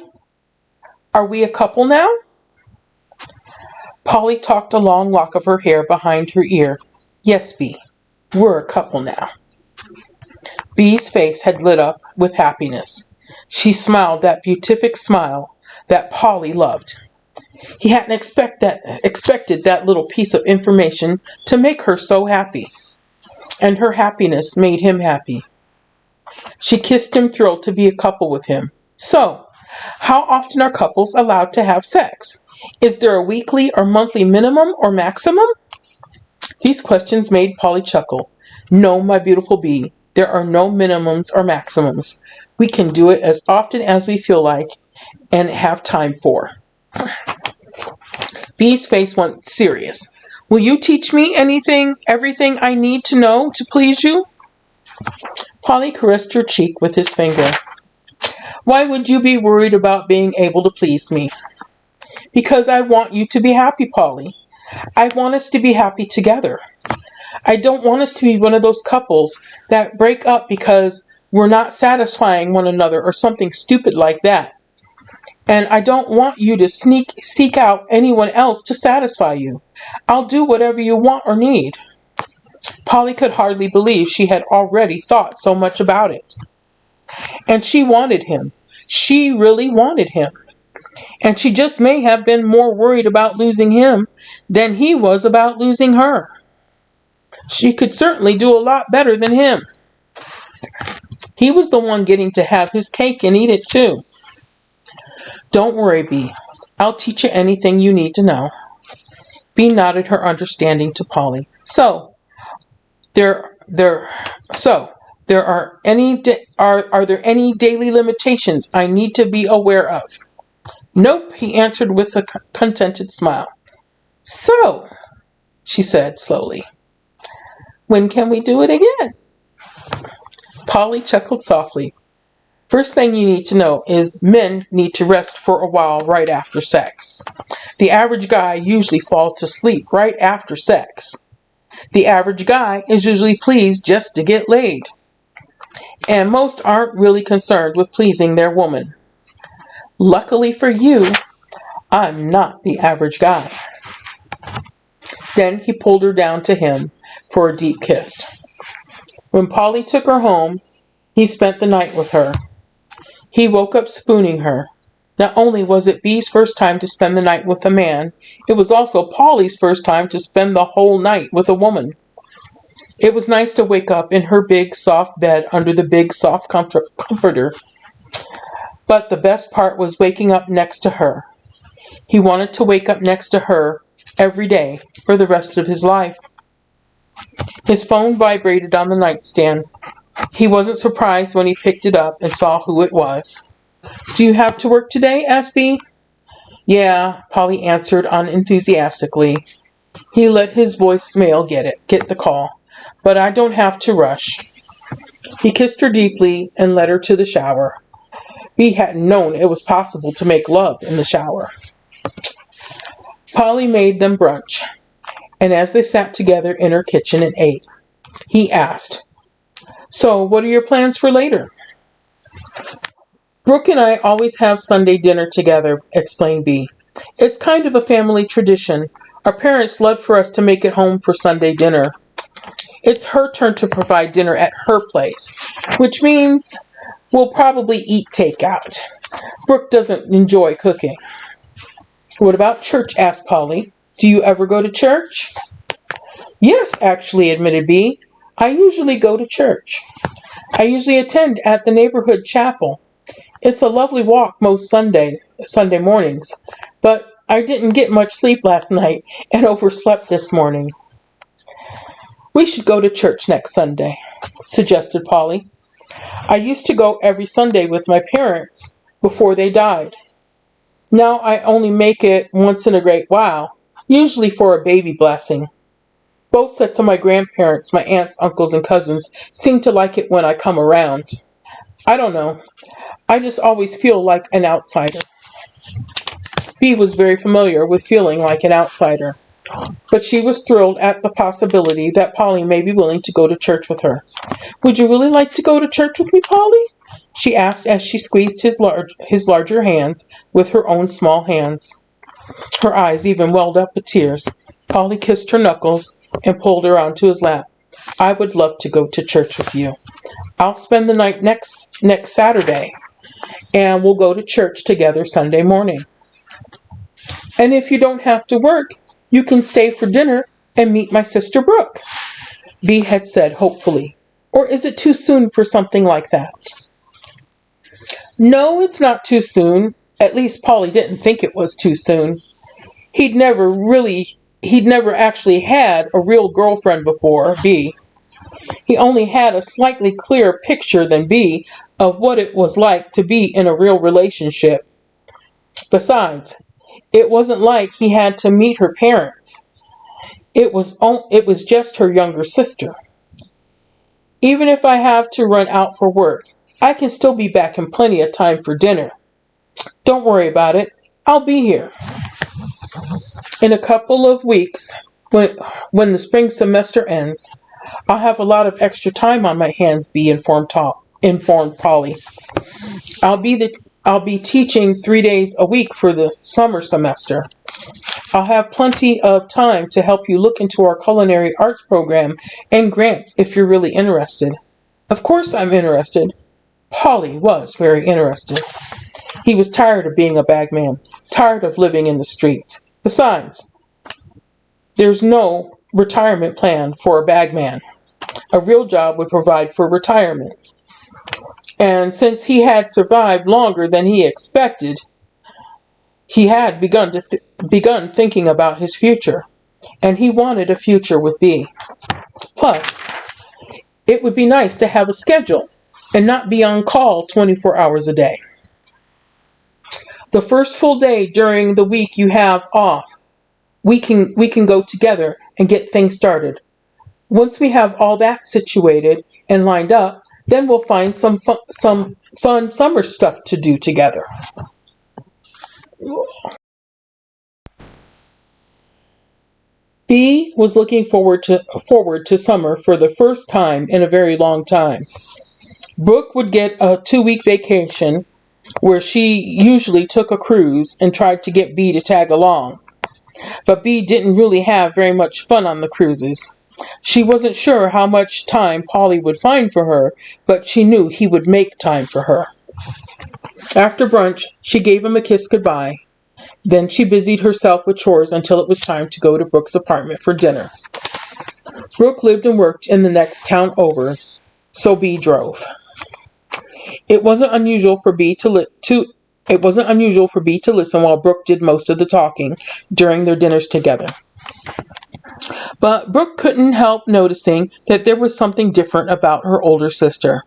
are we a couple now? Paulie tucked a long lock of her hair behind her ear. Yes, Bea, we're a couple now. Bea's face had lit up with happiness. She smiled that beatific smile that Paulie loved. He hadn't expected that little piece of information to make her so happy, and her happiness made him happy. She kissed him, thrilled to be a couple with him. So, how often are couples allowed to have sex? Is there a weekly or monthly minimum or maximum? These questions made Paulie chuckle. No, my beautiful Bea, there are no minimums or maximums. We can do it as often as we feel like and have time for. Bea's face went serious. Will you teach me everything I need to know to please you? Paulie caressed her cheek with his finger. Why would you be worried about being able to please me? Because I want you to be happy, Paulie. I want us to be happy together. I don't want us to be one of those couples that break up because we're not satisfying one another or something stupid like that. And I don't want you to seek out anyone else to satisfy you. I'll do whatever you want or need. Paulie could hardly believe she had already thought so much about it. And she wanted him. She really wanted him. And she just may have been more worried about losing him than he was about losing her. She could certainly do a lot better than him. He was the one getting to have his cake and eat it too. Don't worry, Bea. I'll teach you anything you need to know. Bea nodded her understanding to Paulie. So, are there any daily limitations I need to be aware of? Nope, he answered with a contented smile. So, she said slowly, when can we do it again? Paulie chuckled softly. First thing you need to know is men need to rest for a while right after sex. The average guy usually falls to sleep right after sex. The average guy is usually pleased just to get laid. And most aren't really concerned with pleasing their woman. Luckily for you, I'm not the average guy. Then he pulled her down to him for a deep kiss. When Paulie took her home, he spent the night with her. He woke up spooning her. Not only was it Bea's first time to spend the night with a man, it was also Paulie's first time to spend the whole night with a woman. It was nice to wake up in her big, soft bed under the big, soft comforter. But the best part was waking up next to her. He wanted to wake up next to her every day for the rest of his life. His phone vibrated on the nightstand. He wasn't surprised when he picked it up and saw who it was. Do you have to work today? Asked Bea. Yeah, Paulie answered unenthusiastically. He let his voicemail get the call. But I don't have to rush. He kissed her deeply and led her to the shower. Bea hadn't known it was possible to make love in the shower. Paulie made them brunch, and as they sat together in her kitchen and ate, he asked, So, what are your plans for later? Brooke and I always have Sunday dinner together, explained Bea. It's kind of a family tradition. Our parents love for us to make it home for Sunday dinner. It's her turn to provide dinner at her place, which means we'll probably eat takeout. Brooke doesn't enjoy cooking. What about church? Asked Paulie. Do you ever go to church? Yes, actually, admitted Bea. I usually go to church. I usually attend at the neighborhood chapel. It's a lovely walk most Sunday mornings, but I didn't get much sleep last night and overslept this morning. We should go to church next Sunday, suggested Paulie. I used to go every Sunday with my parents before they died. Now I only make it once in a great while, usually for a baby blessing. Both sets of my grandparents, my aunts, uncles, and cousins, seem to like it when I come around. I don't know. I just always feel like an outsider. Bea was very familiar with feeling like an outsider, but she was thrilled at the possibility that Paulie may be willing to go to church with her. Would you really like to go to church with me, Paulie? She asked as she squeezed his larger hands with her own small hands. Her eyes even welled up with tears. Paulie kissed her knuckles and pulled her onto his lap. I would love to go to church with you. I'll spend the night next Saturday, and we'll go to church together Sunday morning. And if you don't have to work, you can stay for dinner and meet my sister Brooke, Bea had said hopefully. Or is it too soon for something like that? No, it's not too soon. At least Paulie didn't think it was too soon. He'd never actually had a real girlfriend before, Bea. He only had a slightly clearer picture than Bea of what it was like to be in a real relationship. Besides, it wasn't like he had to meet her parents. It was just her younger sister. Even if I have to run out for work, I can still be back in plenty of time for dinner. Don't worry about it. I'll be here. In a couple of weeks, when the spring semester ends, I'll have a lot of extra time on my hands, Bea informed Paulie. I'll be teaching 3 days a week for the summer semester. I'll have plenty of time to help you look into our culinary arts program and grants if you're really interested. Of course I'm interested. Paulie was very interested. He was tired of being a bagman, tired of living in the streets. Besides, there's no retirement plan for a bagman. A real job would provide for retirement. And since he had survived longer than he expected, he had begun thinking about his future, and he wanted a future with Bea. Plus, it would be nice to have a schedule and not be on call 24 hours a day. The first full day during the week you have off, we can go together and get things started. Once we have all that situated and lined up, then we'll find some fun summer stuff to do together. Bea was looking forward to summer for the first time in a very long time. Brooke would get a 2-week vacation where she usually took a cruise and tried to get Bea to tag along. But Bea didn't really have very much fun on the cruises. She wasn't sure how much time Paulie would find for her, but she knew he would make time for her. After brunch, she gave him a kiss goodbye. Then she busied herself with chores until it was time to go to Brooke's apartment for dinner. Brooke lived and worked in the next town over, so Bea drove. It wasn't unusual for Bea to listen while Brooke did most of the talking during their dinners together. But Brooke couldn't help noticing that there was something different about her older sister.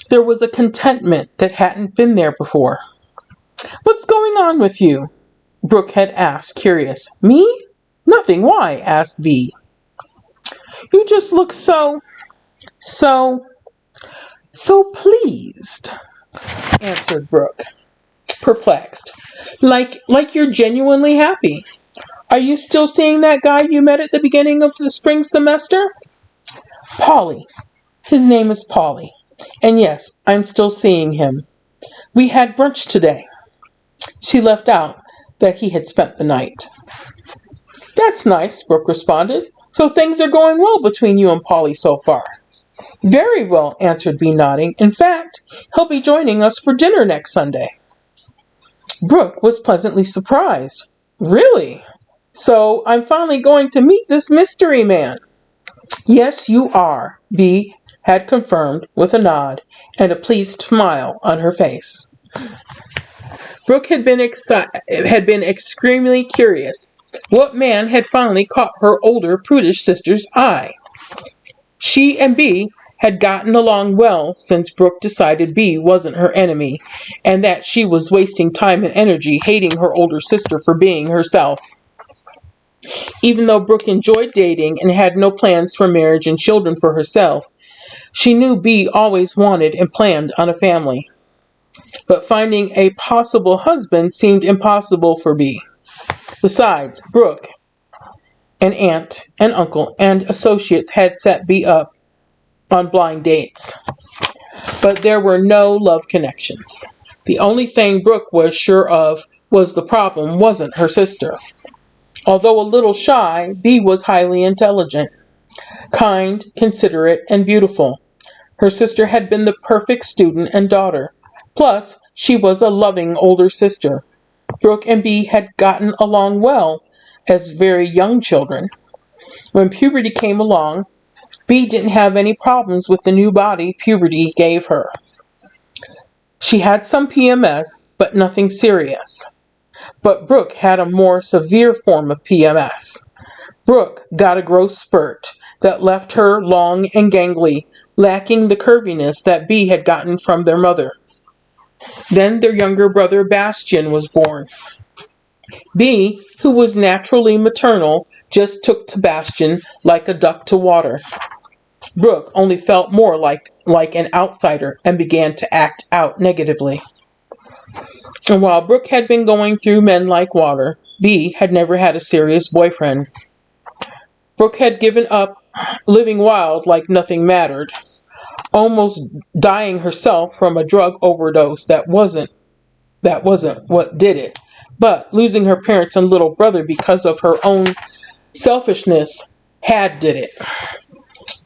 There was a contentment that hadn't been there before. "What's going on with you?" Brooke had asked, curious. "Me? Nothing. Why?" asked Bea. "You just look so pleased," answered Brooke, perplexed. Like you're genuinely happy. Are you still seeing that guy you met at the beginning of the spring semester?" "Paulie. His name is Paulie. And yes, I'm still seeing him. We had brunch today." She left out that he had spent the night. "That's nice," Brooke responded. "So things are going well between you and Paulie so far." "Very well," answered Bea, nodding. "In fact, he'll be joining us for dinner next Sunday." Brooke was pleasantly surprised. "Really? So I'm finally going to meet this mystery man." "Yes, you are," Bea had confirmed with a nod and a pleased smile on her face. Brooke had been extremely curious. What man had finally caught her older, prudish sister's eye? She and Bea had gotten along well since Brooke decided Bea wasn't her enemy and that she was wasting time and energy hating her older sister for being herself. Even though Brooke enjoyed dating and had no plans for marriage and children for herself, she knew Bea always wanted and planned on a family. But finding a possible husband seemed impossible for Bea. Besides, Brooke, an aunt, and uncle, and associates had set Bea up on blind dates. But there were no love connections. The only thing Brooke was sure of was the problem wasn't her sister. Although a little shy, Bea was highly intelligent, kind, considerate, and beautiful. Her sister had been the perfect student and daughter. Plus, she was a loving older sister. Brooke and Bea had gotten along well as very young children. When puberty came along, Bea didn't have any problems with the new body puberty gave her. She had some PMS, but nothing serious. But Brooke had a more severe form of PMS. Brooke got a growth spurt that left her long and gangly, lacking the curviness that Bea had gotten from their mother. Then their younger brother Bastian was born. Bea, who was naturally maternal, just took to Bastian like a duck to water. Brooke only felt more like an outsider and began to act out negatively. And while Brooke had been going through men like water, Bea had never had a serious boyfriend. Brooke had given up living wild like nothing mattered, almost dying herself from a drug overdose that wasn't what did it, but losing her parents and little brother because of her own selfishness had did it.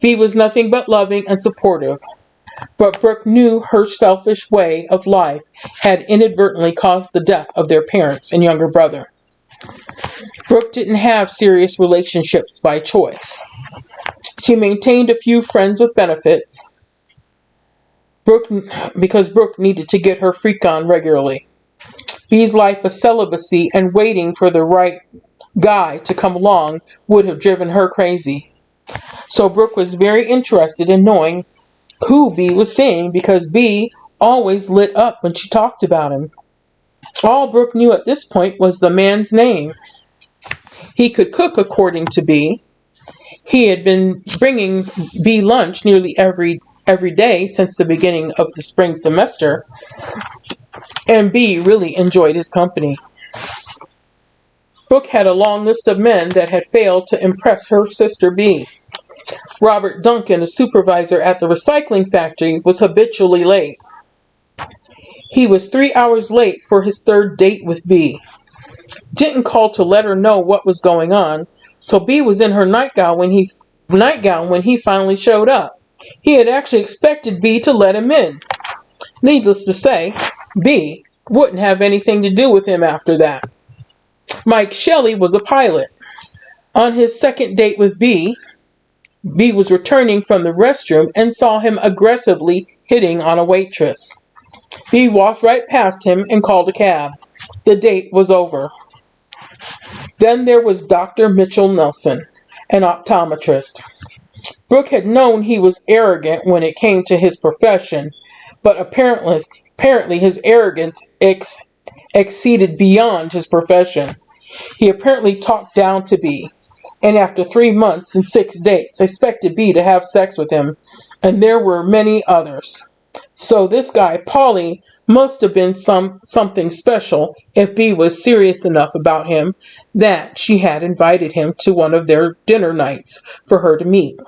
Bea was nothing but loving and supportive, but Brooke knew her selfish way of life had inadvertently caused the death of their parents and younger brother. Brooke didn't have serious relationships by choice. She maintained a few friends with benefits because Brooke needed to get her freak on regularly. Bea's life of celibacy and waiting for the right guy to come along would have driven her crazy. So Brooke was very interested in knowing who Bea was seeing because Bea always lit up when she talked about him. All Brooke knew at this point was the man's name. He could cook according to Bea. He had been bringing Bea lunch nearly every day since the beginning of the spring semester, and Bea really enjoyed his company. Brooke had a long list of men that had failed to impress her sister Bea. Robert Duncan, a supervisor at the recycling factory, was habitually late. He was 3 hours late for his third date with Bea. Didn't call to let her know what was going on, so Bea was in her nightgown when he finally showed up. He had actually expected Bea to let him in. Needless to say, Bea wouldn't have anything to do with him after that. Mike Shelley was a pilot. On his second date with Bea was returning from the restroom and saw him aggressively hitting on a waitress. Bea walked right past him and called a cab. The date was over. Then there was Dr. Mitchell Nelson, an optometrist. Brooke had known he was arrogant when it came to his profession, but apparently his arrogance exceeded beyond his profession. He apparently talked down to Bea, and after 3 months and 6 dates, expected Bea to have sex with him, and there were many others. So this guy, Paulie, must have been something special if Bea was serious enough about him that she had invited him to one of their dinner nights for her to meet.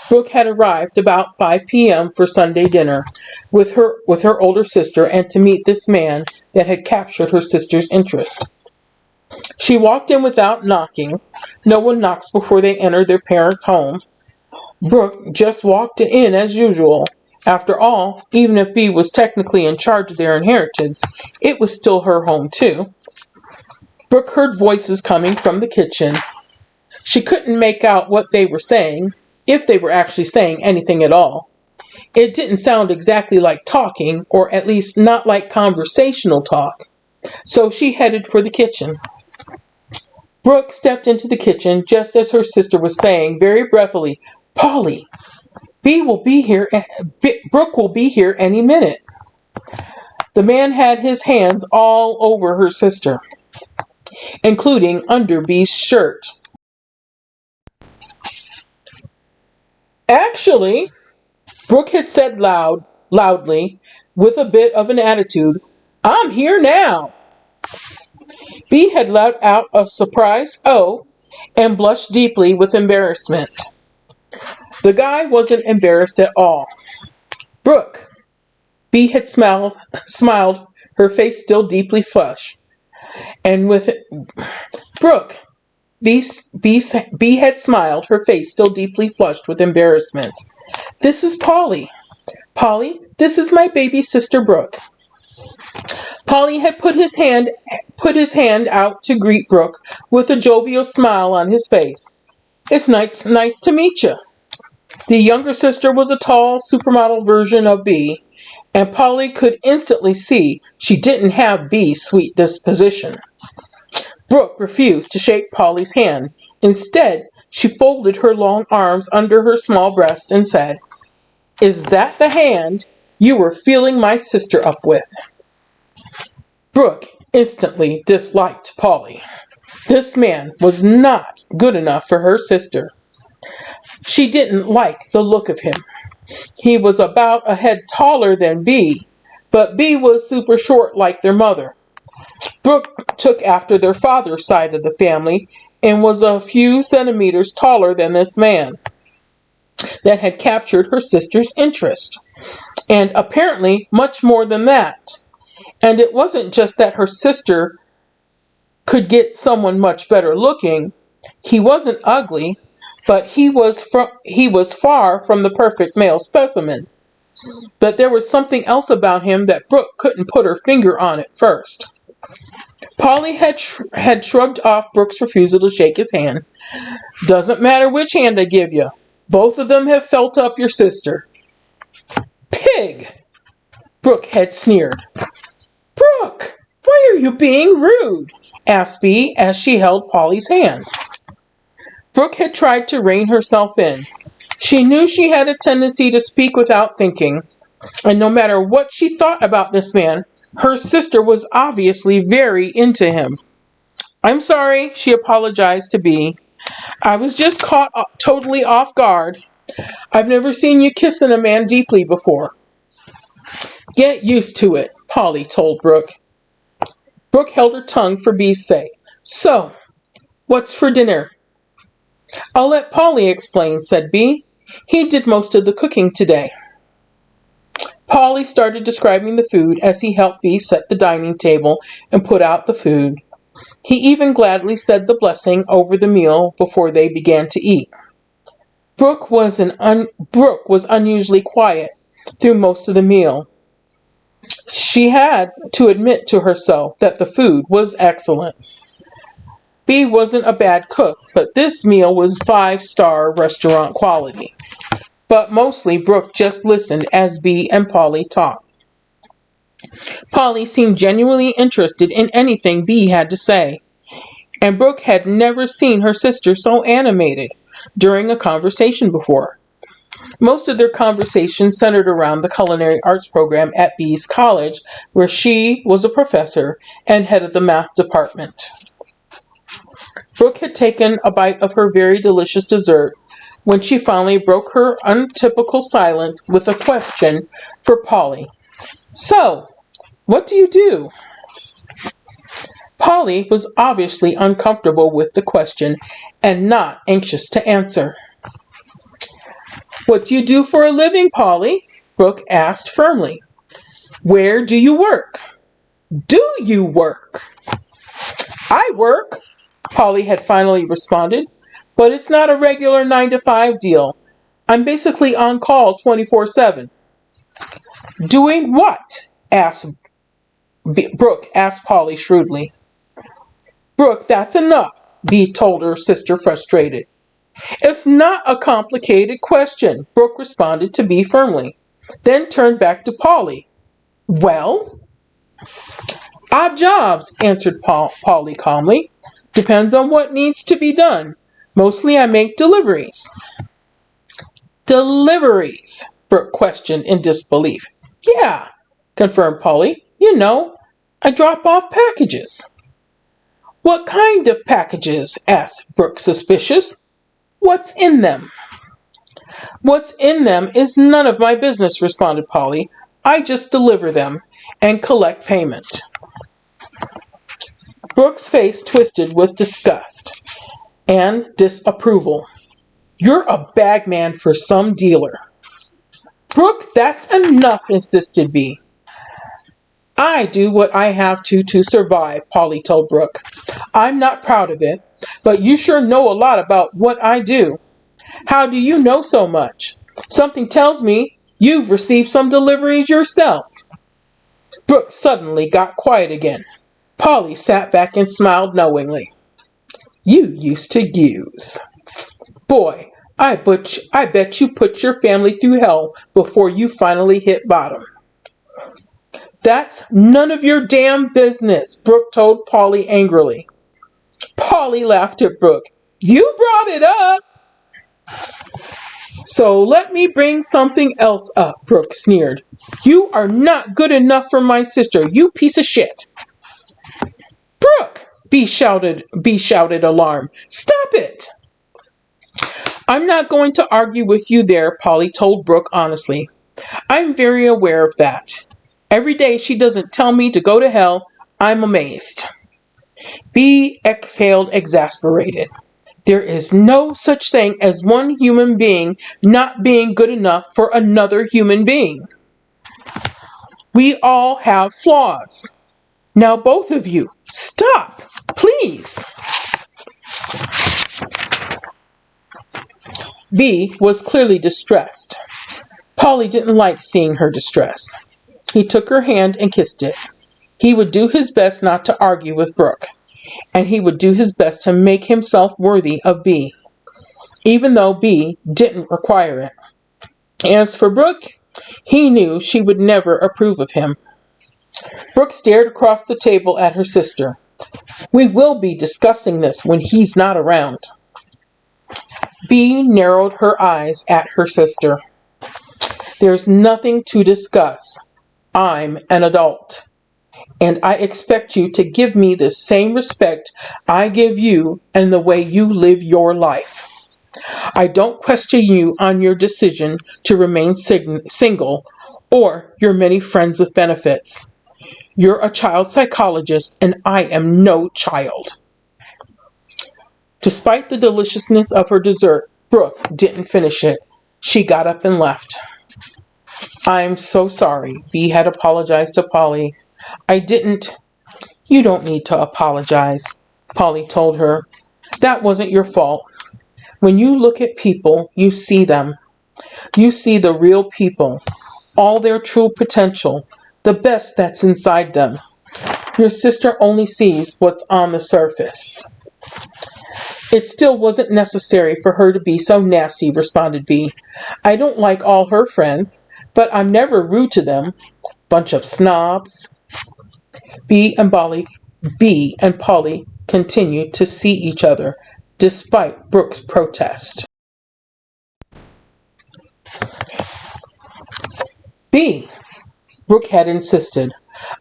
Brooke had arrived about 5 p.m. for Sunday dinner with her older sister and to meet this man that had captured her sister's interest. She walked in without knocking. No one knocks before they enter their parents' home. Brooke just walked in as usual. After all, even if Bea was technically in charge of their inheritance, it was still her home too. Brooke heard voices coming from the kitchen. She couldn't make out what they were saying, if they were actually saying anything at all. It didn't sound exactly like talking, or at least not like conversational talk. So she headed for the kitchen. Brooke stepped into the kitchen just as her sister was saying very breathily, "Paulie, Brooke will be here any minute." The man had his hands all over her sister, including under Bea's shirt. "Actually," Brooke had said loudly, with a bit of an attitude, "I'm here now." Bea had let out a surprised "oh" and blushed deeply with embarrassment. The guy wasn't embarrassed at all. "Brooke," Bea had smiled, her face still deeply flushed. And with Brooke, Bea had smiled, her face still deeply flushed with embarrassment. "This is Paulie. Paulie, this is my baby sister Brooke." Paulie had put his hand out to greet Brooke with a jovial smile on his face. "It's nice to meet you." The younger sister was a tall, supermodel version of Bea, and Paulie could instantly see she didn't have Bea's sweet disposition. Brooke refused to shake Paulie's hand. Instead, she folded her long arms under her small breast and said, "Is that the hand you were feeling my sister up with?" Brooke instantly disliked Paulie. This man was not good enough for her sister. She didn't like the look of him. He was about a head taller than Bea, but Bea was super short like their mother. Brooke took after their father's side of the family and was a few centimeters taller than this man. That had captured her sister's interest, and apparently much more than that. And it wasn't just that her sister could get someone much better looking. He wasn't ugly, but he was far from the perfect male specimen. But there was something else about him that Brooke couldn't put her finger on at first. Paulie had shrugged off Brooke's refusal to shake his hand. "Doesn't matter which hand I give you. Both of them have felt up your sister." "Pig!" Brooke had sneered. "Brooke, why are you being rude?" asked Bea as she held Paulie's hand. Brooke had tried to rein herself in. She knew she had a tendency to speak without thinking, and no matter what she thought about this man, her sister was obviously very into him. "I'm sorry," she apologized to Bea. "I was just caught totally off guard. I've never seen you kissing a man deeply before." "Get used to it," Paulie told Brooke. Brooke held her tongue for Bea's sake. "So, what's for dinner?" "I'll let Paulie explain," said Bea. "He did most of the cooking today." Paulie started describing the food as he helped Bea set the dining table and put out the food. He even gladly said the blessing over the meal before they began to eat. Brooke was unusually quiet through most of the meal. She had to admit to herself that the food was excellent. Bea wasn't a bad cook, but this meal was 5-star restaurant quality. But mostly Brooke just listened as Bea and Paulie talked. Paulie seemed genuinely interested in anything Bea had to say, and Brooke had never seen her sister so animated during a conversation before. Most of their conversation centered around the culinary arts program at Bea's college, where she was a professor and head of the math department. Brooke had taken a bite of her very delicious dessert when she finally broke her untypical silence with a question for Paulie. "So, what do you do?" Paulie was obviously uncomfortable with the question and not anxious to answer. "What do you do for a living, Paulie?" Brooke asked firmly. "Where do you work?" "Do you work?" "I work," Paulie had finally responded, "but it's not a regular 9-to-5 deal. I'm basically on call 24/7. "Doing what?" Brooke asked Paulie shrewdly. "Brooke, that's enough," Bea told her sister, frustrated. "It's not a complicated question," Brooke responded to Bea firmly, then turned back to Paulie. "Well?" "Odd jobs," answered Paulie calmly. Depends on what needs to be done. Mostly I make deliveries. Deliveries? Brooke questioned in disbelief. Yeah, confirmed Paulie. You know, I drop off packages. What kind of packages? Asked Brooke, suspicious. What's in them? What's in them is none of my business, responded Paulie. I just deliver them and collect payment. Brooke's face twisted with disgust and disapproval. You're a bagman for some dealer. Brooke, that's enough, insisted Bea. I do what I have to survive, Paulie told Brooke. I'm not proud of it, but you sure know a lot about what I do. How do you know so much? Something tells me you've received some deliveries yourself. Brooke suddenly got quiet again. Paulie sat back and smiled knowingly. You used to use. Boy, I bet you put your family through hell before you finally hit bottom. That's none of your damn business, Brooke told Paulie angrily. Paulie laughed at Brooke. You brought it up. So let me bring something else up, Brooke sneered. You are not good enough for my sister, you piece of shit. Brooke, Bea shouted, alarmed. Stop it! I'm not going to argue with you there, Paulie told Brooke honestly. I'm very aware of that. Every day she doesn't tell me to go to hell, I'm amazed. Bea exhaled, exasperated. There is no such thing as one human being not being good enough for another human being. We all have flaws. Now both of you, stop, please. Bea was clearly distressed. Paulie didn't like seeing her distressed. He took her hand and kissed it. He would do his best not to argue with Brooke, and he would do his best to make himself worthy of Bea, even though Bea didn't require it. As for Brooke, he knew she would never approve of him. Brooke stared across the table at her sister. We will be discussing this when he's not around. Bea narrowed her eyes at her sister. There's nothing to discuss. I'm an adult, and I expect you to give me the same respect I give you and the way you live your life. I don't question you on your decision to remain single or your many friends with benefits. You're a child psychologist, and I am no child. Despite the deliciousness of her dessert, Brooke didn't finish it. She got up and left. I'm so sorry, Bea had apologized to Paulie. I didn't. You don't need to apologize, Paulie told her. That wasn't your fault. When you look at people, you see them. You see the real people, all their true potential, the best that's inside them. Your sister only sees what's on the surface. It still wasn't necessary for her to be so nasty, responded Bea. I don't like all her friends, but I'm never rude to them. Bunch of snobs. Bea and Paulie continued to see each other, despite Brooke's protest. Bea, Brooke had insisted.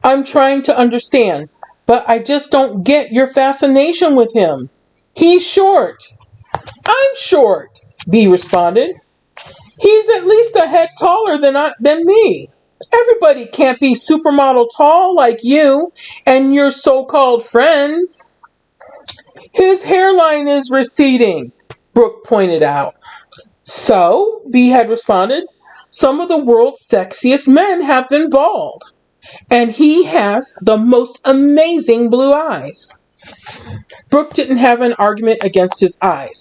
I'm trying to understand, but I just don't get your fascination with him. He's short. I'm short, Bea responded. He's at least a head taller than me. Everybody can't be supermodel tall like you and your so-called friends. His hairline is receding, Brooke pointed out. So, Bea had responded, some of the world's sexiest men have been bald, and he has the most amazing blue eyes. Brooke didn't have an argument against his eyes.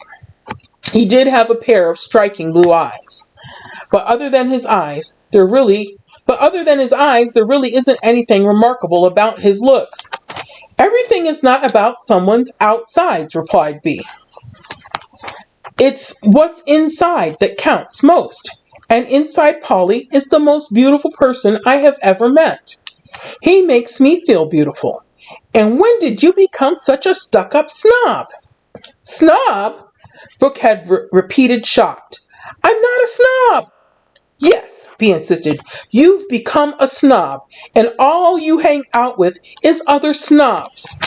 He did have a pair of striking blue eyes. But other than his eyes, there really isn't anything remarkable about his looks. Everything is not about someone's outsides, replied Bea. It's what's inside that counts most. And inside Paulie is the most beautiful person I have ever met. He makes me feel beautiful. And when did you become such a stuck-up snob? Snob? Brooke had repeated, shocked. I'm not a snob. Yes, Bea insisted. You've become a snob, and all you hang out with is other snobs.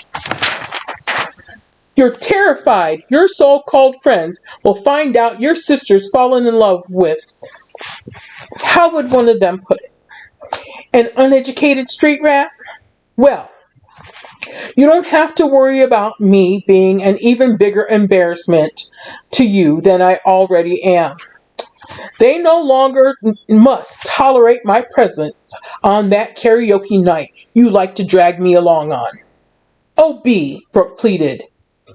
You're terrified your so-called friends will find out your sister's fallen in love with, how would one of them put it, an uneducated street rat? Well, you don't have to worry about me being an even bigger embarrassment to you than I already am. They no longer must tolerate my presence on that karaoke night you like to drag me along on. Oh, Bea, Brooke pleaded,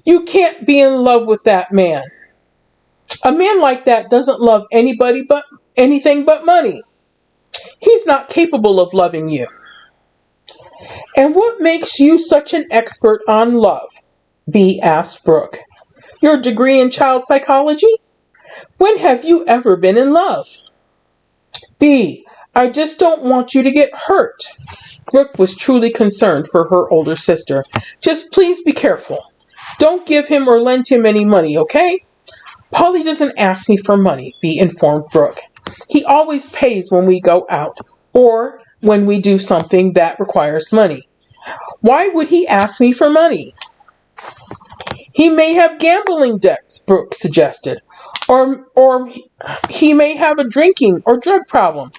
you can't be in love with that man. A man like that doesn't love anybody but anything but money. He's not capable of loving you. And what makes you such an expert on love? Bea asked Brooke. Your degree in child psychology? When have you ever been in love? Bea, I just don't want you to get hurt. Brooke was truly concerned for her older sister. Just please be careful. Don't give him or lend him any money, okay? Paulie doesn't ask me for money, Bea informed Brooke. He always pays when we go out, or when we do something that requires money. Why would he ask me for money? He may have gambling debts, Brooke suggested. Or he may have a drinking or drug problem.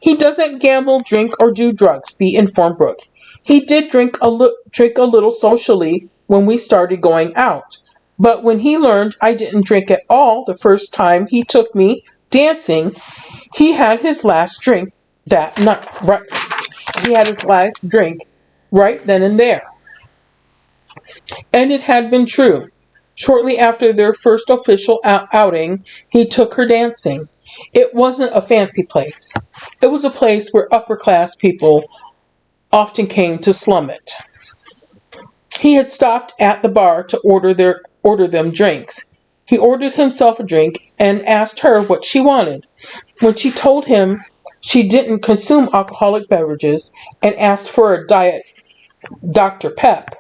He doesn't gamble, drink, or do drugs, Bea informed Brooke. He did drink a little socially when we started going out. But when he learned I didn't drink at all the first time he took me dancing, he had his last drink that night. Right, he had his last drink right then and there. And it had been true. Shortly after their first official outing, he took her dancing. It wasn't a fancy place. It was a place where upper-class people often came to slum it. He had stopped at the bar to order them drinks. He ordered himself a drink and asked her what she wanted. When she told him she didn't consume alcoholic beverages and asked for a diet Dr. Pep,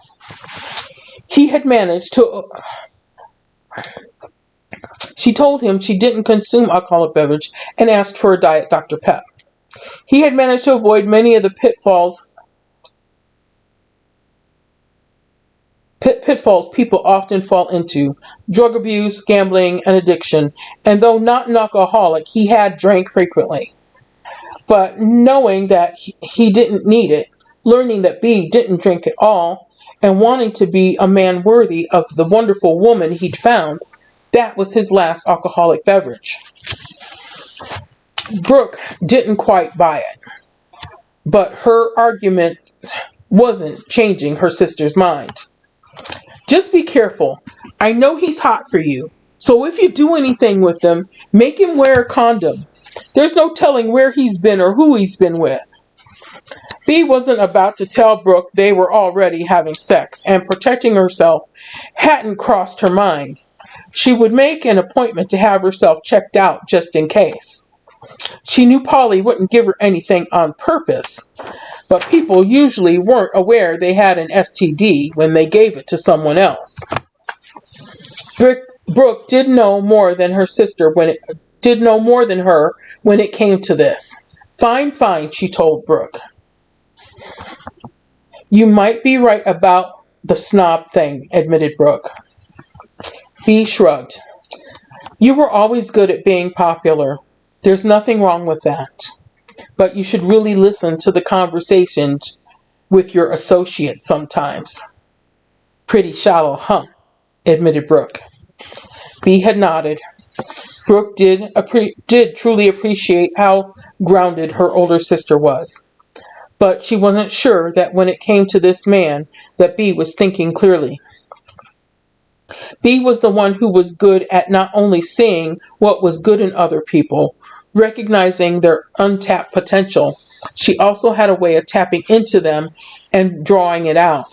he had managed to... She told him she didn't consume alcoholic beverage and asked for a diet Dr. Pep. He had managed to avoid many of the pitfalls people often fall into: drug abuse, gambling, and addiction. And though not an alcoholic, he had drank frequently. But knowing that he didn't need it, learning that Bea didn't drink at all, and wanting to be a man worthy of the wonderful woman he'd found, that was his last alcoholic beverage. Brooke didn't quite buy it, but her argument wasn't changing her sister's mind. Just be careful. I know he's hot for you, so if you do anything with him, make him wear a condom. There's no telling where he's been or who he's been with. Bea wasn't about to tell Brooke they were already having sex, and protecting herself hadn't crossed her mind. She would make an appointment to have herself checked out just in case. She knew Paulie wouldn't give her anything on purpose, but people usually weren't aware they had an STD when they gave it to someone else. Brooke did know more than her sister when it came to this. Fine, she told Brooke. You might be right about the snob thing, admitted Brooke. Bea shrugged. You were always good at being popular. There's nothing wrong with that. But you should really listen to the conversations with your associates sometimes. Pretty shallow, huh? Admitted Brooke. Bea had nodded. Brooke did truly appreciate how grounded her older sister was. But she wasn't sure that when it came to this man, that Bea was thinking clearly. Bea was the one who was good at not only seeing what was good in other people, recognizing their untapped potential, she also had a way of tapping into them and drawing it out.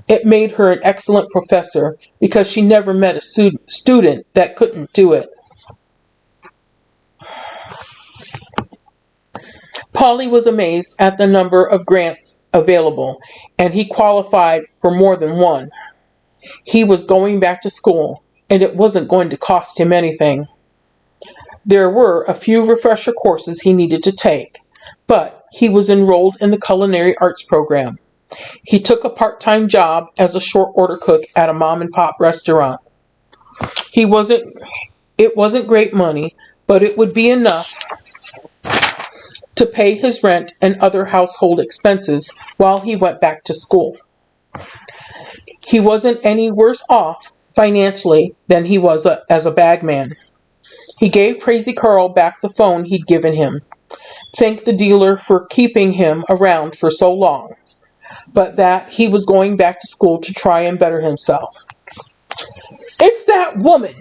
It made her an excellent professor because she never met a student that couldn't do it. Paulie was amazed at the number of grants available, and he qualified for more than one. He was going back to school, and it wasn't going to cost him anything. There were a few refresher courses he needed to take, but he was enrolled in the culinary arts program. He took a part-time job as a short order cook at a mom and pop restaurant. He wasn't It wasn't great money, but it would be enough to pay his rent and other household expenses while he went back to school. He wasn't any worse off financially than he was as a bagman. He gave Crazy Carl back the phone he'd given him, thanked the dealer for keeping him around for so long, but that he was going back to school to try and better himself. "It's that woman,"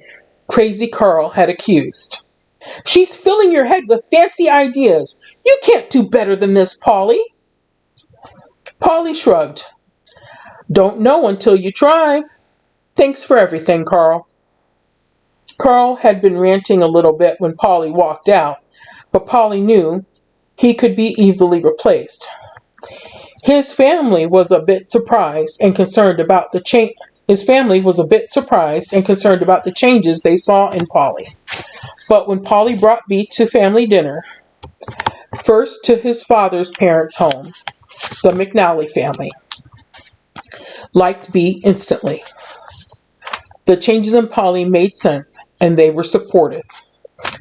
Crazy Carl had accused. "She's filling your head with fancy ideas. You can't do better than this, Paulie." Paulie shrugged. "Don't know until you try. Thanks for everything, Carl." Carl had been ranting a little bit when Paulie walked out, but Paulie knew he could be easily replaced. His family was a bit surprised and concerned about the changes they saw in Paulie. But when Paulie brought Bea to family dinner, first to his father's parents' home, the McNally family liked Bea instantly. The changes in Paulie made sense, and they were supportive.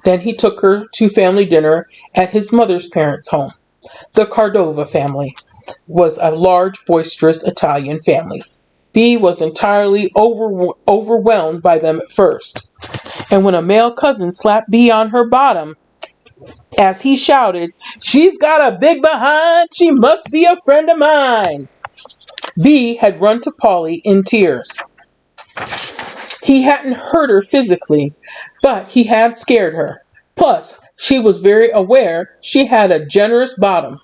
Then he took her to family dinner at his mother's parents' home. The Cordova family was a large, boisterous Italian family. Bea was entirely overwhelmed by them at first. And when a male cousin slapped Bea on her bottom, as he shouted, "She's got a big behind, she must be a friend of mine," Bea had run to Paulie in tears. He hadn't hurt her physically, but he had scared her. Plus, she was very aware she had a generous bottom,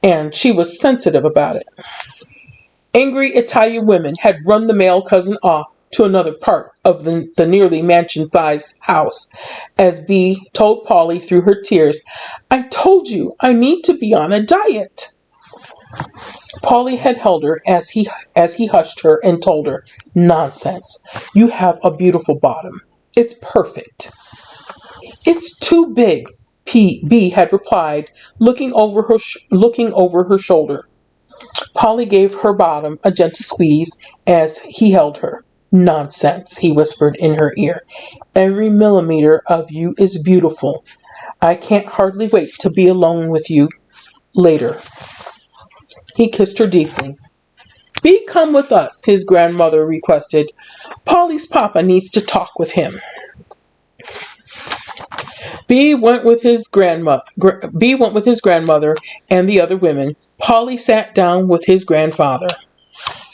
and she was sensitive about it. Angry Italian women had run the male cousin off to another part of the nearly mansion-sized house, as Bea told Paulie through her tears, "I told you I need to be on a diet." Paulie had held her as he hushed her and told her, "Nonsense. You have a beautiful bottom. It's perfect." "It's too big," Bea had replied, looking over her shoulder. Paulie gave her bottom a gentle squeeze as he held her. "Nonsense," he whispered in her ear. "Every millimeter of you is beautiful. I can't hardly wait to be alone with you later." He kissed her deeply. "Bea, come with us," his grandmother requested. "Paulie's papa needs to talk with him." Bea went with his grandmother and the other women. Paulie sat down with his grandfather.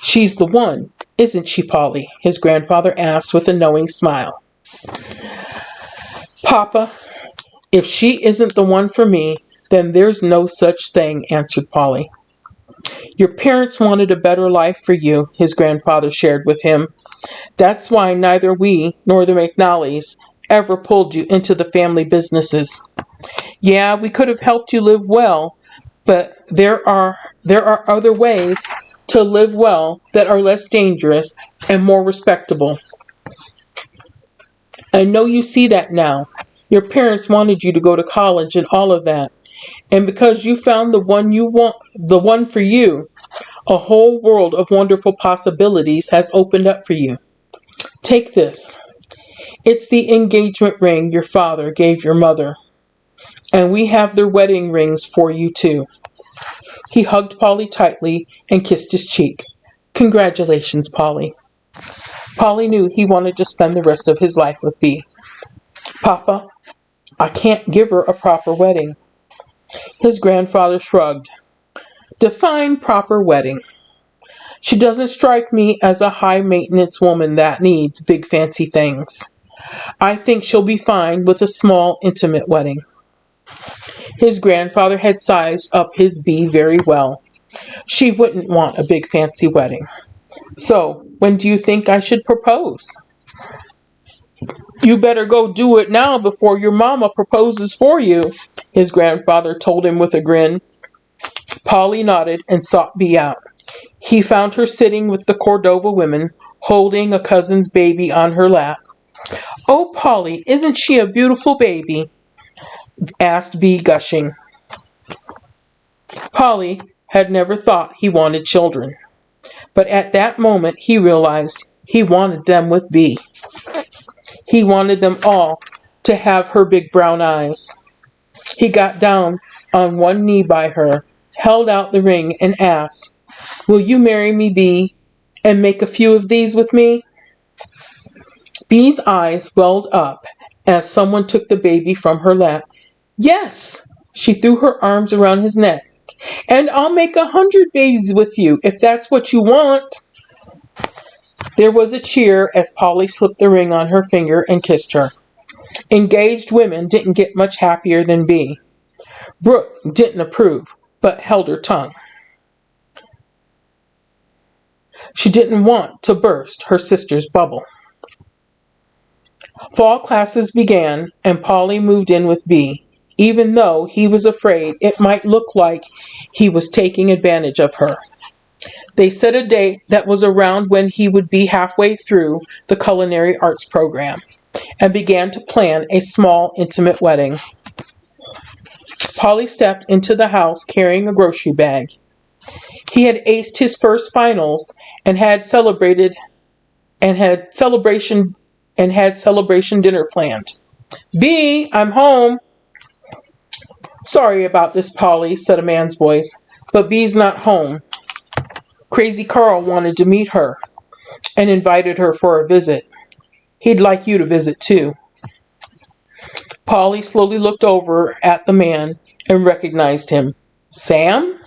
"She's the one, isn't she, Paulie?" his grandfather asked with a knowing smile. "Papa, if she isn't the one for me, then there's no such thing," answered Paulie. "Your parents wanted a better life for you," his grandfather shared with him. "That's why neither we nor the McNallys ever pulled you into the family businesses. Yeah, we could have helped you live well, but there are other ways to live well that are less dangerous and more respectable. I know you see that now. Your parents wanted you to go to college and all of that. And because you found the one for you, a whole world of wonderful possibilities has opened up for you. Take this. It's the engagement ring your father gave your mother. And we have their wedding rings for you too." He hugged Paulie tightly and kissed his cheek. "Congratulations, Paulie." Paulie knew he wanted to spend the rest of his life with Bea. "Papa, I can't give her a proper wedding." His grandfather shrugged. "Define proper wedding. She doesn't strike me as a high-maintenance woman that needs big fancy things. I think she'll be fine with a small, intimate wedding." His grandfather had sized up his Bea very well. She wouldn't want a big fancy wedding. "So, when do you think I should propose?" "You better go do it now before your mama proposes for you," his grandfather told him with a grin. Paulie nodded and sought Bea out. He found her sitting with the Cordova women, holding a cousin's baby on her lap. "Oh, Paulie, isn't she a beautiful baby?" asked Bea, gushing. Paulie had never thought he wanted children, but at that moment he realized he wanted them with Bea. He wanted them all to have her big brown eyes. He got down on one knee by her, held out the ring, and asked, "Will you marry me, Bea, and make a few of these with me?" Bea's eyes welled up as someone took the baby from her lap. "Yes!" She threw her arms around his neck. "And I'll make 100 babies with you, if that's what you want." There was a cheer as Paulie slipped the ring on her finger and kissed her. Engaged women didn't get much happier than Bea. Brooke didn't approve, but held her tongue. She didn't want to burst her sister's bubble. Fall classes began, and Paulie moved in with Bea, even though he was afraid it might look like he was taking advantage of her. They set a date that was around when he would be halfway through the culinary arts program, and began to plan a small, intimate wedding. Paulie stepped into the house carrying a grocery bag. He had aced his first finals and had celebration dinner planned. "Bea, I'm home." "Sorry about this, Paulie," said a man's voice, "but Bea's not home. Crazy Carl wanted to meet her and invited her for a visit. He'd like you to visit too." Paulie slowly looked over at the man and recognized him. "Sam?"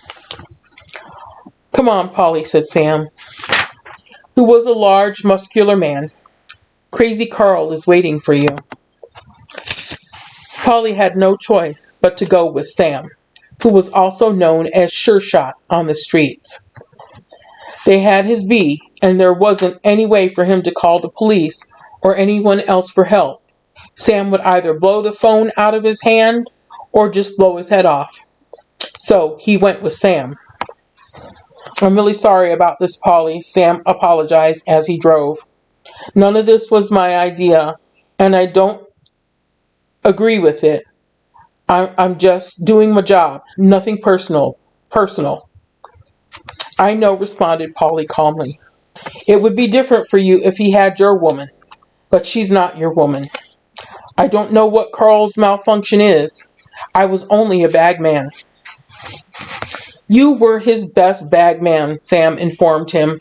"Come on, Paulie," said Sam, who was a large, muscular man. "Crazy Carl is waiting for you." Paulie had no choice but to go with Sam, who was also known as Sure Shot on the streets. They had his Bea, and there wasn't any way for him to call the police or anyone else for help. Sam would either blow the phone out of his hand or just blow his head off. So he went with Sam. "I'm really sorry about this, Paulie," Sam apologized as he drove. "None of this was my idea, and I don't agree with it. I'm just doing my job. Nothing personal. "I know," responded Paulie calmly. "It would be different for you if he had your woman, but she's not your woman. I don't know what Carl's malfunction is. I was only a bag man." "You were his best bag man," Sam informed him.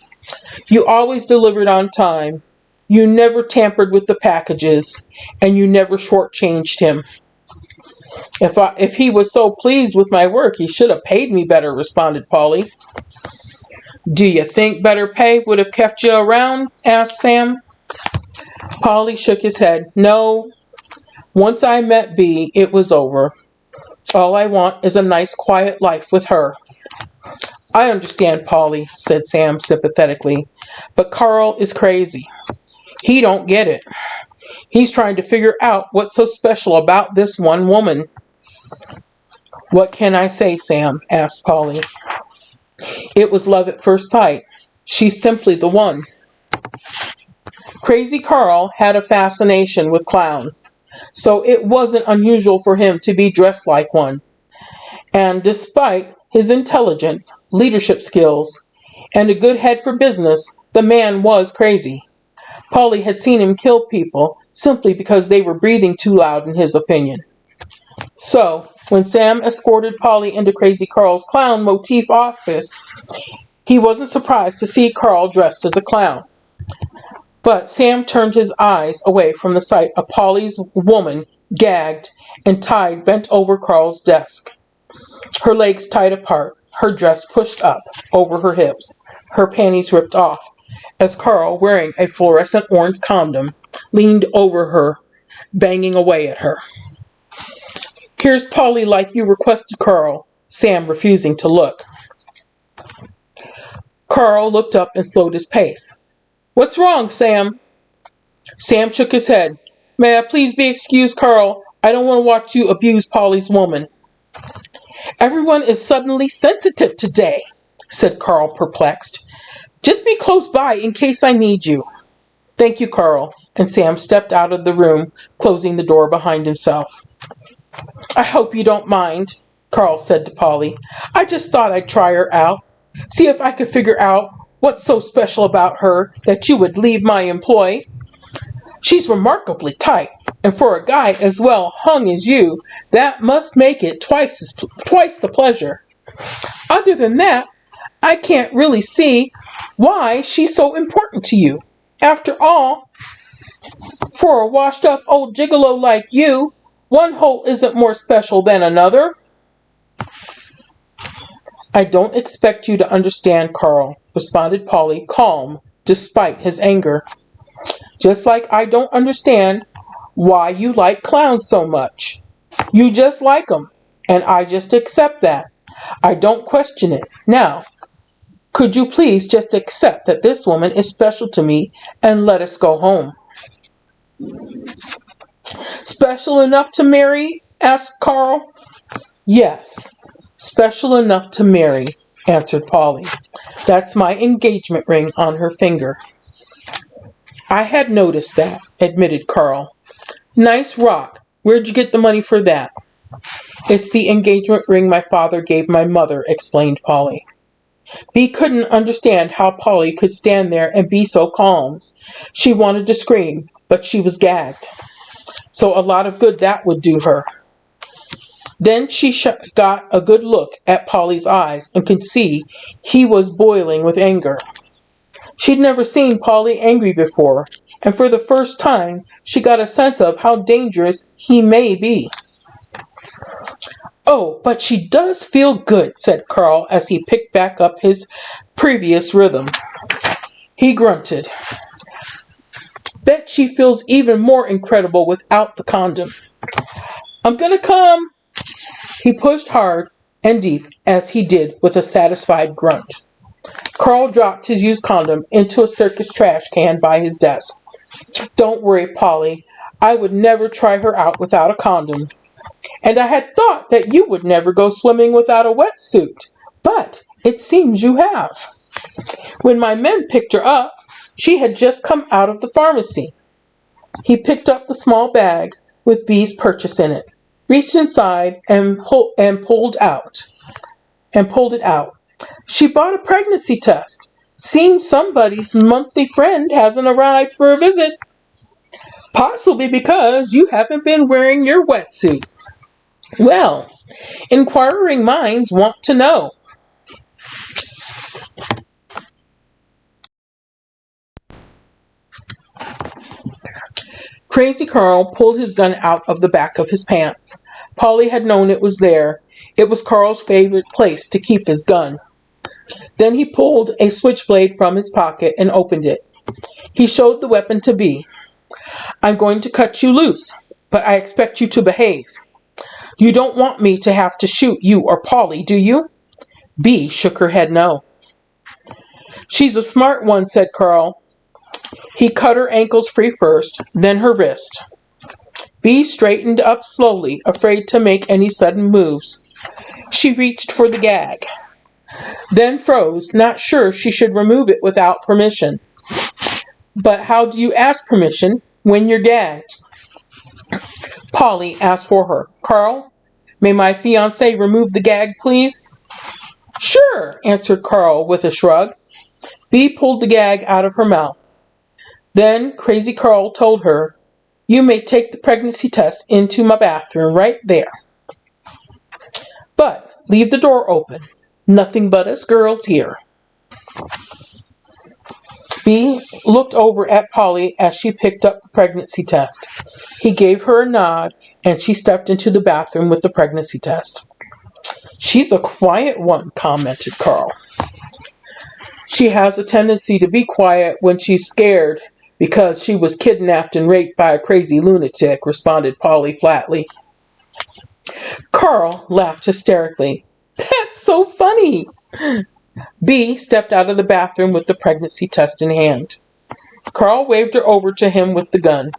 "You always delivered on time. You never tampered with the packages, and you never shortchanged him." If he was so pleased with my work, he should have paid me better," responded Paulie. "Do you think better pay would have kept you around?" asked Sam. Paulie shook his head. "No. Once I met Bea, it was over. All I want is a nice, quiet life with her." "I understand, Paulie," said Sam sympathetically, "but Carl is crazy. He don't get it. He's trying to figure out what's so special about this one woman." "What can I say, Sam?" asked Paulie. "It was love at first sight. She's simply the one." Crazy Carl had a fascination with clowns, so it wasn't unusual for him to be dressed like one. And despite his intelligence, leadership skills, and a good head for business, the man was crazy. Paulie had seen him kill people simply because they were breathing too loud in his opinion. So, when Sam escorted Paulie into Crazy Carl's clown motif office, he wasn't surprised to see Carl dressed as a clown. But Sam turned his eyes away from the sight of Paulie's woman gagged and tied bent over Carl's desk. Her legs tied apart, her dress pushed up over her hips, her panties ripped off, as Carl, wearing a fluorescent orange condom, leaned over her, banging away at her. "Here's Paulie like you requested, Carl," Sam refusing to look. Carl looked up and slowed his pace. "What's wrong, Sam?" Sam shook his head. "May I please be excused, Carl? I don't want to watch you abuse Paulie's woman." Everyone is suddenly sensitive today, said Carl, perplexed. Just be close by in case I need you. Thank you, Carl, and Sam stepped out of the room, closing the door behind himself. I hope you don't mind, Carl said to Paulie. I just thought I'd try her out. See if I could figure out what's so special about her that you would leave my employ. She's remarkably tight, and for a guy as well hung as you, that must make it twice the pleasure. Other than that, I can't really see why she's so important to you. After all, for a washed-up old gigolo like you, one hole isn't more special than another. I don't expect you to understand, Carl, responded Paulie, calm despite his anger. Just like I don't understand why you like clowns so much. You just like them, and I just accept that. I don't question it. Now, could you please just accept that this woman is special to me and let us go home? Special enough to marry? Asked Carl. Yes, special enough to marry, answered Paulie. That's my engagement ring on her finger. I had noticed that, admitted Carl. Nice rock. Where'd you get the money for that? It's the engagement ring my father gave my mother, explained Paulie. Bea couldn't understand how Paulie could stand there and be so calm. She wanted to scream, but she was gagged. So a lot of good that would do her. Then she got a good look at Paulie's eyes and could see he was boiling with anger. She'd never seen Paulie angry before, and for the first time she got a sense of how dangerous he may be. Oh, but she does feel good, said Carl as he picked back up his previous rhythm. He grunted. Bet she feels even more incredible without the condom. I'm gonna come. He pushed hard and deep as he did with a satisfied grunt. Carl dropped his used condom into a circus trash can by his desk. Don't worry, Paulie. I would never try her out without a condom. And I had thought that you would never go swimming without a wetsuit. But it seems you have. When my men picked her up, she had just come out of the pharmacy. He picked up the small bag with Bea's purchase in it, reached inside and pulled it out. She bought a pregnancy test. Seems somebody's monthly friend hasn't arrived for a visit. Possibly because you haven't been wearing your wetsuit. Well, inquiring minds want to know. Crazy Carl pulled his gun out of the back of his pants. Paulie had known it was there. It was Carl's favorite place to keep his gun. Then he pulled a switchblade from his pocket and opened it. He showed the weapon to Bea. I'm going to cut you loose, but I expect you to behave. You don't want me to have to shoot you or Paulie, do you? Bea shook her head no. She's a smart one, said Carl. He cut her ankles free first, then her wrist. Bea straightened up slowly, afraid to make any sudden moves. She reached for the gag, then froze, not sure she should remove it without permission. But how do you ask permission when you're gagged? Paulie asked for her. Carl, may my fiancé remove the gag, please? Sure, answered Carl with a shrug. Bea pulled the gag out of her mouth. Then Crazy Carl told her, you may take the pregnancy test into my bathroom right there. But leave the door open. Nothing but us girls here. Bea looked over at Paulie as she picked up the pregnancy test. He gave her a nod, and she stepped into the bathroom with the pregnancy test. She's a quiet one, commented Carl. She has a tendency to be quiet when she's scared because she was kidnapped and raped by a crazy lunatic, responded Paulie flatly. Carl laughed hysterically. That's so funny. Bea stepped out of the bathroom with the pregnancy test in hand. Carl waved her over to him with the gun.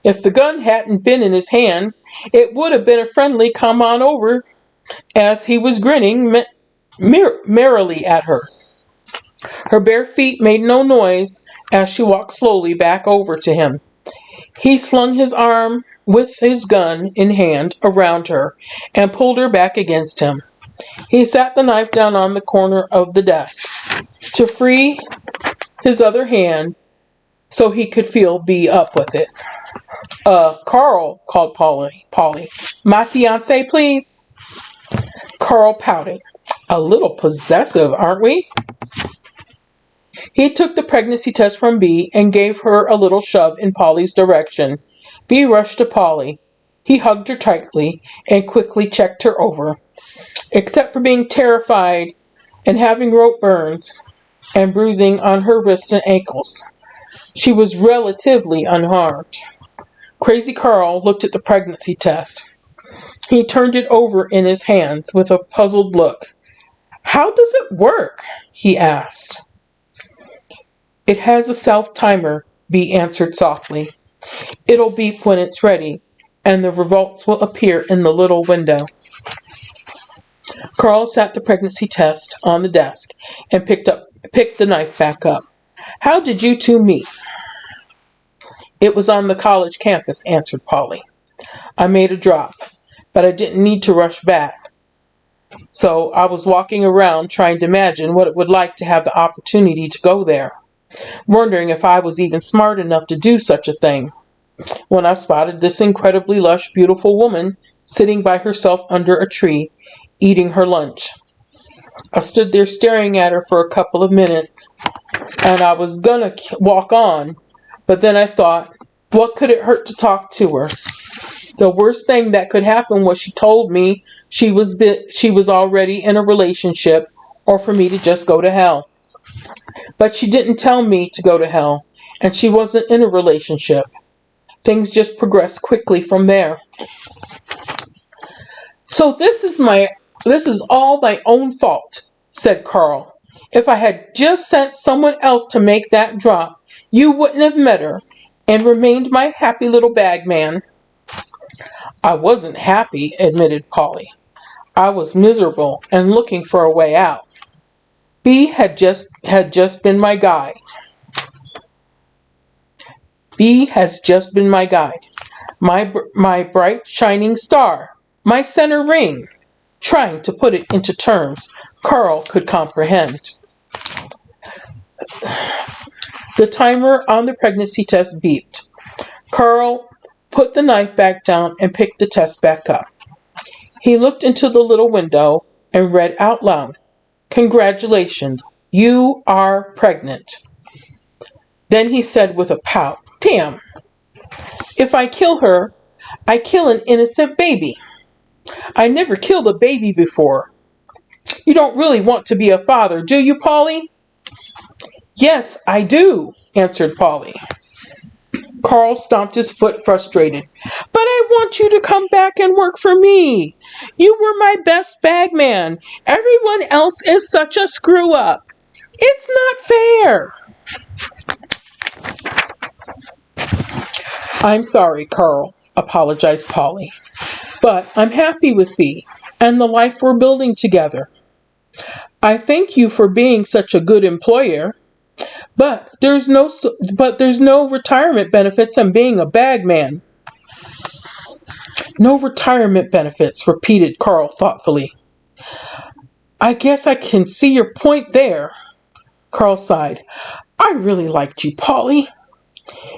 If the gun hadn't been in his hand, it would have been a friendly come on over. as he was grinning merrily at her. Her bare feet made no noise as she walked slowly back over to him. He slung his arm with his gun in hand around her and pulled her back against him. He sat the knife down on the corner of the desk to free his other hand so he could feel Bea up with it. Carl, called Paulie. My fiance, please. Carl pouted. A little possessive, aren't we? He took the pregnancy test from Bea and gave her a little shove in Paulie's direction. Bea rushed to Paulie. He hugged her tightly and quickly checked her over. Except for being terrified and having rope burns and bruising on her wrists and ankles, she was relatively unharmed. Crazy Carl looked at the pregnancy test. He turned it over in his hands with a puzzled look. How does it work? He asked. It has a self-timer, Bea answered softly. It'll beep when it's ready, and the results will appear in the little window. Carl sat the pregnancy test on the desk and picked the knife back up. How did you two meet? It was on the college campus, answered Paulie. I made a drop, but I didn't need to rush back. So I was walking around trying to imagine what it would like to have the opportunity to go there, wondering if I was even smart enough to do such a thing, when I spotted this incredibly lush, beautiful woman sitting by herself under a tree, eating her lunch. I stood there staring at her for a couple of minutes, and I was gonna walk on, but then I thought, what could it hurt to talk to her? The worst thing that could happen was she told me she was already in a relationship, or for me to just go to hell. But she didn't tell me to go to hell, and she wasn't in a relationship. Things just progressed quickly from there. So this is all my own fault, said Carl. If I had just sent someone else to make that drop, you wouldn't have met her and remained my happy little bagman. I wasn't happy, admitted Paulie. I was miserable and looking for a way out. Bea had just been my guide. Bea has just been my guide. My bright shining star. My center ring. Trying to put it into terms Carl could comprehend. The timer on the pregnancy test beeped. Carl put the knife back down and picked the test back up. He looked into the little window and read out loud, Congratulations, you are pregnant. Then he said with a pout, Damn, if I kill her, I kill an innocent baby. I never killed a baby before. You don't really want to be a father, do you, Paulie? Yes, I do, answered Paulie. Carl stomped his foot frustrated. But I want you to come back and work for me. You were my best bagman. Everyone else is such a screw-up. It's not fair. I'm sorry, Carl, apologized Paulie. But I'm happy with Bea and the life we're building together. I thank you for being such a good employer. But there's no retirement benefits and being a bagman. No retirement benefits, repeated Carl thoughtfully. I guess I can see your point there. Carl sighed. I really liked you, Paulie.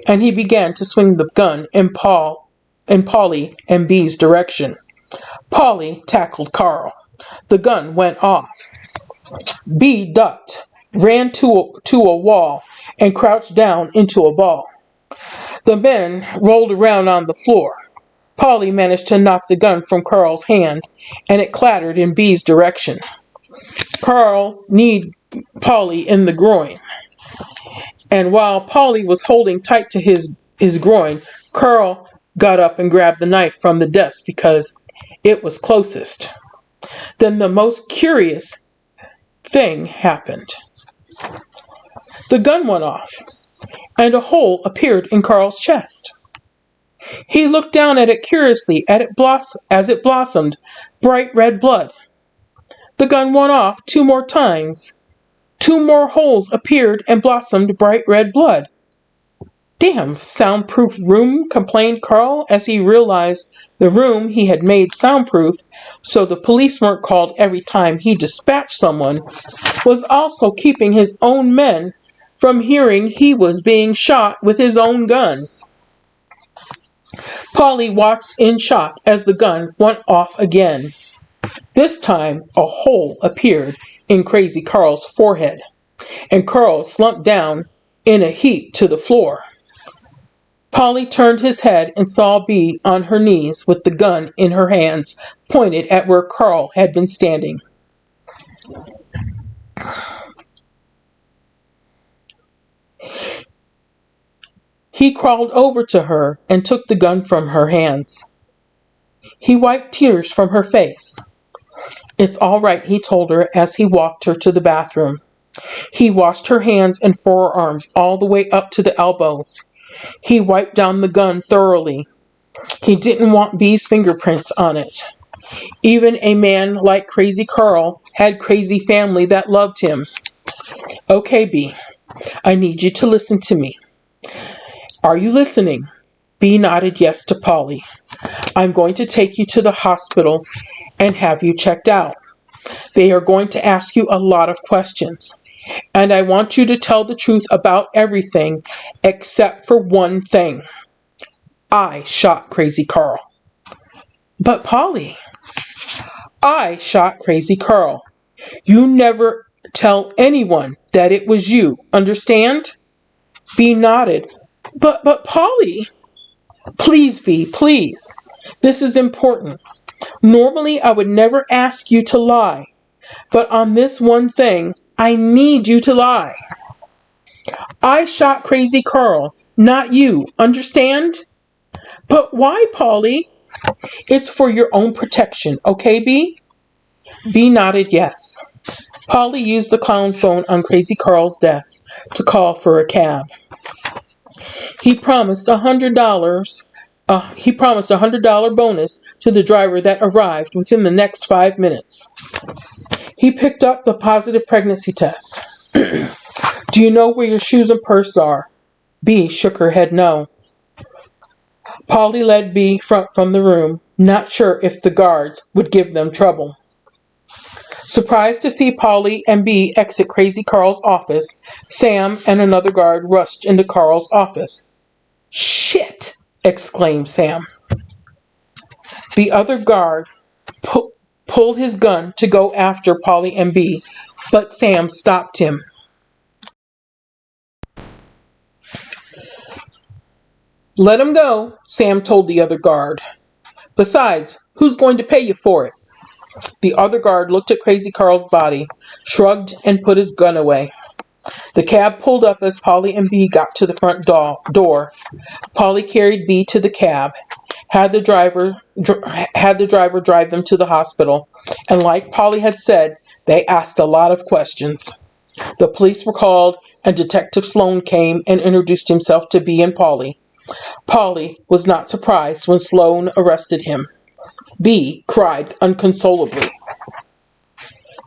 And he began to swing the gun in Paulie and Bea's direction. Paulie tackled Carl. The gun went off. Bea ducked, ran to a wall, and crouched down into a ball. The men rolled around on the floor. Paulie managed to knock the gun from Carl's hand, and it clattered in Bea's direction. Carl kneed Paulie in the groin. And while Paulie was holding tight to his groin, Carl got up and grabbed the knife from the desk because it was closest. Then the most curious thing happened. The gun went off, and a hole appeared in Carl's chest. He looked down at it curiously as it blossomed, bright red blood. The gun went off 2 more times. 2 more holes appeared and blossomed bright red blood. Damn soundproof room, complained Carl as he realized the room he had made soundproof so the police weren't called every time he dispatched someone was also keeping his own men from hearing he was being shot with his own gun. Paulie watched in shock as the gun went off again. This time, a hole appeared in Crazy Carl's forehead, and Carl slumped down in a heap to the floor. Paulie turned his head and saw Bea on her knees with the gun in her hands, pointed at where Carl had been standing. He crawled over to her and took the gun from her hands. He wiped tears from her face. It's all right, he told her as he walked her to the bathroom. He washed her hands and forearms all the way up to the elbows. He wiped down the gun thoroughly. He didn't want Bea's fingerprints on it. Even a man like Crazy Carl had crazy family that loved him. Okay, Bea, I need you to listen to me. Are you listening? Bea nodded yes to Paulie. I'm going to take you to the hospital and have you checked out. They are going to ask you a lot of questions. And I want you to tell the truth about everything except for one thing. I shot Crazy Carl. But Paulie, I shot Crazy Carl. You never tell anyone that it was you, understand? Bea nodded. But Paulie, please, Bea, please. This is important. Normally I would never ask you to lie. But on this one thing, I need you to lie. I shot Crazy Carl, not you, understand? But why, Paulie? It's for your own protection, okay, Bea? Bea nodded yes. Paulie used the clown phone on Crazy Carl's desk to call for a cab. He promised $100. He promised a $100 bonus to the driver that arrived within the next 5 minutes. He picked up the positive pregnancy test. Do you know where your shoes and purse are? Bea shook her head no. Paulie led Bea from the room, not sure if the guards would give them trouble. Surprised to see Paulie and Bea exit Crazy Carl's office, Sam and another guard rushed into Carl's office. Shit! Exclaimed Sam. The other guard pulled his gun to go after Paulie and Bea, but Sam stopped him. Let him go, Sam told the other guard. Besides, who's going to pay you for it? The other guard looked at Crazy Carl's body, shrugged, and put his gun away. The cab pulled up as Paulie and Bea got to the front door. Paulie carried Bea to the cab, had the driver drive them to the hospital, and like Paulie had said, they asked a lot of questions. The police were called, and Detective Sloan came and introduced himself to Bea and Paulie. Paulie was not surprised when Sloan arrested him. Bea cried unconsolably.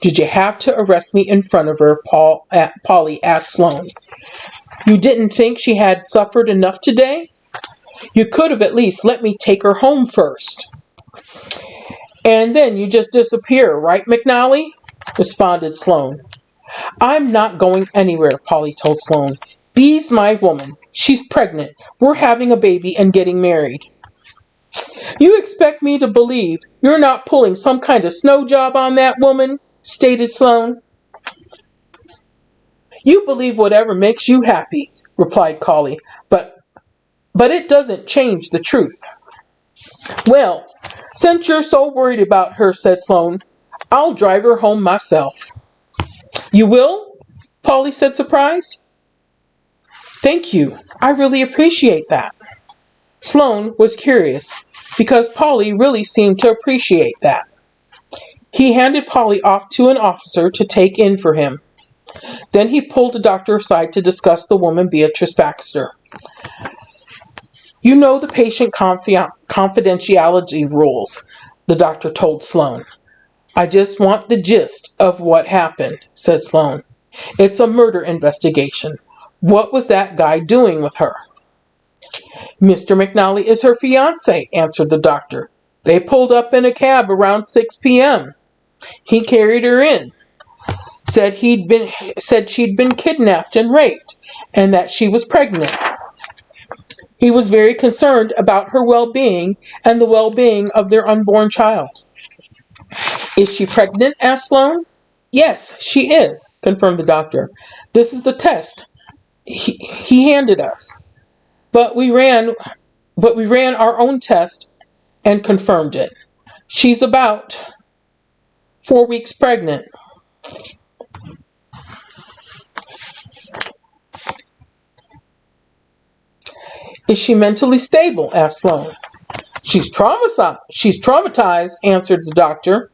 Did you have to arrest me in front of her? Paulie asked Sloan. You didn't think she had suffered enough today? You could have at least let me take her home first. And then you just disappear, right, McNally? Responded Sloan. I'm not going anywhere, Paulie told Sloan. Bea's my woman. She's pregnant. We're having a baby and getting married. You expect me to believe you're not pulling some kind of snow job on that woman? Stated Sloan. You believe whatever makes you happy, replied Paulie, but it doesn't change the truth. Well, since you're so worried about her, said Sloan, I'll drive her home myself. You will? Paulie said, surprised. Thank you. I really appreciate that. Sloan was curious, because Paulie really seemed to appreciate that. He handed Paulie off to an officer to take in for him. Then he pulled the doctor aside to discuss the woman Beatrice Baxter. You know the patient confidentiality rules. the doctor told Sloane. I just want the gist of what happened, said Sloane. It's a murder investigation. What was that guy doing with her? Mr. McNally is her fiancé, answered the doctor. They pulled up in a cab around 6 p.m. He carried her in, said she'd been kidnapped and raped, and that she was pregnant. He was very concerned about her well-being and the well-being of their unborn child. Is she pregnant? Asked Sloane. Yes, she is, confirmed the doctor. This is the test he handed us. But we ran our own test and confirmed it. She's about 4 weeks pregnant. Is she mentally stable? Asked Sloane. She's traumatized, answered the doctor.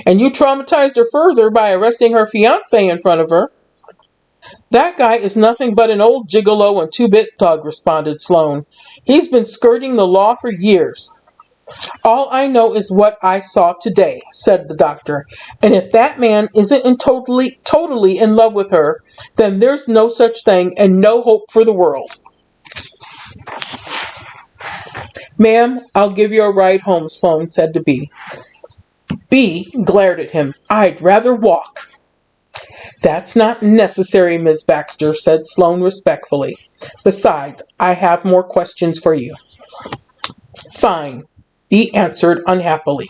And you traumatized her further by arresting her fiancé in front of her. That guy is nothing but an old gigolo and two-bit thug, responded Sloane. He's been skirting the law for years. All I know is what I saw today, said the doctor. And if that man isn't totally in love with her, then there's no such thing and no hope for the world. Ma'am, I'll give you a ride home, Sloane said to Bea. Bea glared at him. I'd rather walk. That's not necessary, Miss Baxter, said Sloane respectfully. Besides, I have more questions for you. Fine, Bea answered unhappily.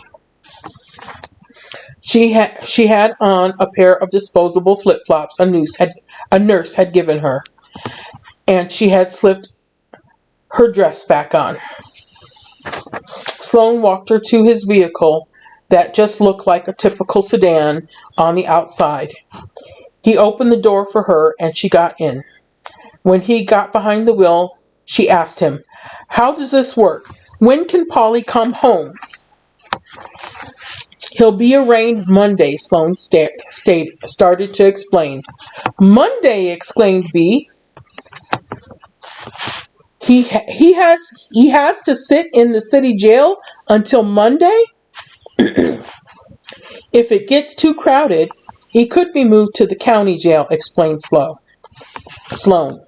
She had on a pair of disposable flip-flops a nurse had given her, and she had slipped her dress back on. Sloane walked her to his vehicle that just looked like a typical sedan on the outside. He opened the door for her and she got in. When he got behind the wheel, she asked him, How does this work? When can Paulie come home? He'll be arraigned Monday, Sloane started to explain. Monday, exclaimed Bea. He has to sit in the city jail until Monday? If it gets too crowded, he could be moved to the county jail, explained Sloane.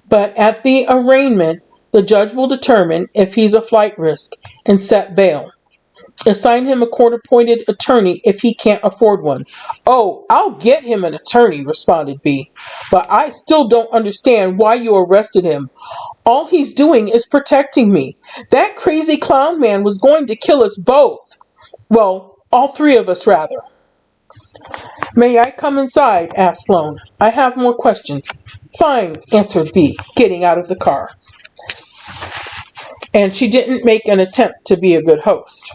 But at the arraignment, the judge will determine if he's a flight risk and set bail. Assign him a court-appointed attorney if he can't afford one. Oh, I'll get him an attorney, responded Bea. But I still don't understand why you arrested him. All he's doing is protecting me. That crazy clown man was going to kill us both. Well, all three of us, rather. May I come inside? Asked Sloane. I have more questions. Fine, answered Bea, getting out of the car. And she didn't make an attempt to be a good host.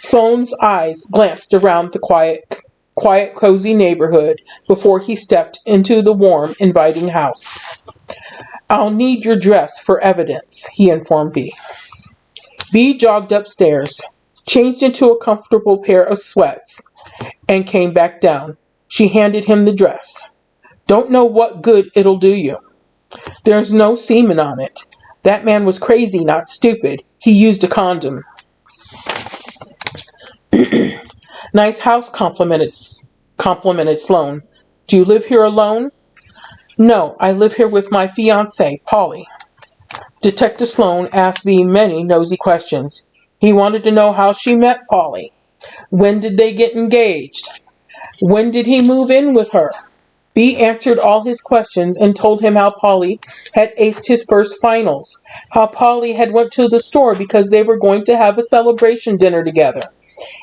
Sloane's eyes glanced around the quiet, cozy neighborhood before he stepped into the warm, inviting house. I'll need your dress for evidence, he informed Bea. Bea jogged upstairs, changed into a comfortable pair of sweats, and came back down. She handed him the dress. Don't know what good it'll do you. There's no semen on it. That man was crazy, not stupid. He used a condom. Nice house, complimented Sloane. Do you live here alone? No, I live here with my fiancé, Paulie. Detective Sloane asked Bea many nosy questions. He wanted to know how she met Paulie. When did they get engaged? When did he move in with her? Bea answered all his questions and told him how Paulie had aced his first finals, how Paulie had went to the store because they were going to have a celebration dinner together.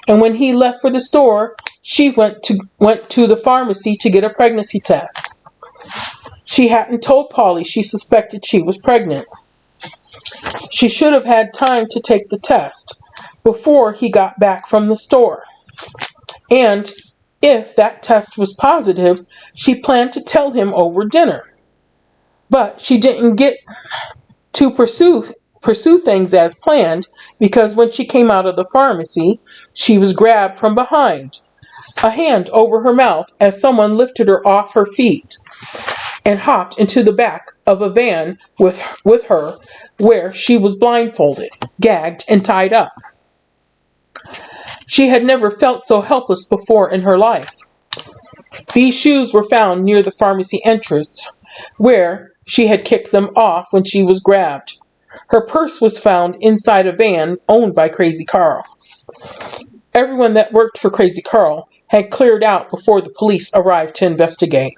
And when he left for the store, she went to the pharmacy to get a pregnancy test. She hadn't told Paulie she suspected she was pregnant. She should have had time to take the test before he got back from the store. And if that test was positive, she planned to tell him over dinner. But she didn't get to pursue things as planned because when she came out of the pharmacy, she was grabbed from behind, a hand over her mouth as someone lifted her off her feet and hopped into the back of a van with her where she was blindfolded, gagged, and tied up. She had never felt so helpless before in her life. Bea's shoes were found near the pharmacy entrance, where she had kicked them off when she was grabbed. Her purse was found inside a van owned by Crazy Carl. Everyone that worked for Crazy Carl had cleared out before the police arrived to investigate.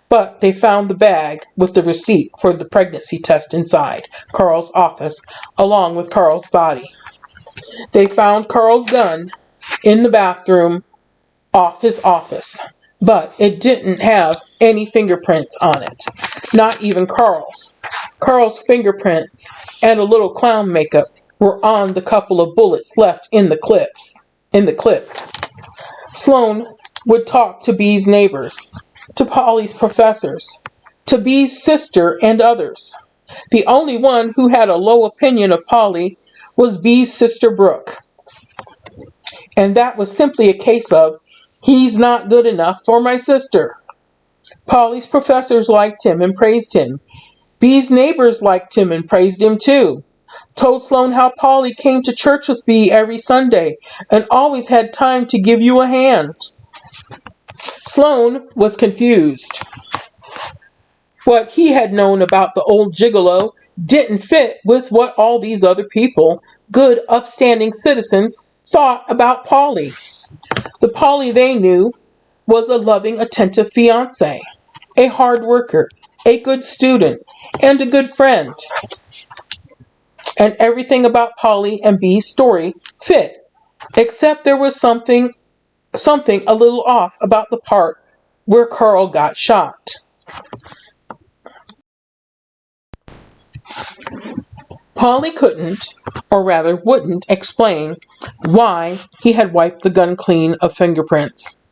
But they found the bag with the receipt for the pregnancy test inside Carl's office, along with Carl's body. They found Carl's gun in the bathroom off his office, but it didn't have any fingerprints on it, not even Carl's. Carl's fingerprints and a little clown makeup were on the couple of bullets left in the clip. Sloane would talk to Bea's neighbors, to Paulie's professors, to Bea's sister and others. The only one who had a low opinion of Paulie was Bea's sister Brooke. And that was simply a case of, he's not good enough for my sister. Paulie's professors liked him and praised him. Bea's neighbors liked him and praised him too. Told Sloane how Paulie came to church with Bea every Sunday and always had time to give you a hand. Sloane was confused. What he had known about the old gigolo didn't fit with what all these other people, good, upstanding citizens, thought about Paulie. The Paulie they knew was a loving, attentive fiancé, a hard worker, a good student, and a good friend. And everything about Paulie and Bea's story fit, except there was something a little off about the part where Carl got shot. Paulie couldn't, or rather wouldn't, explain why he had wiped the gun clean of fingerprints.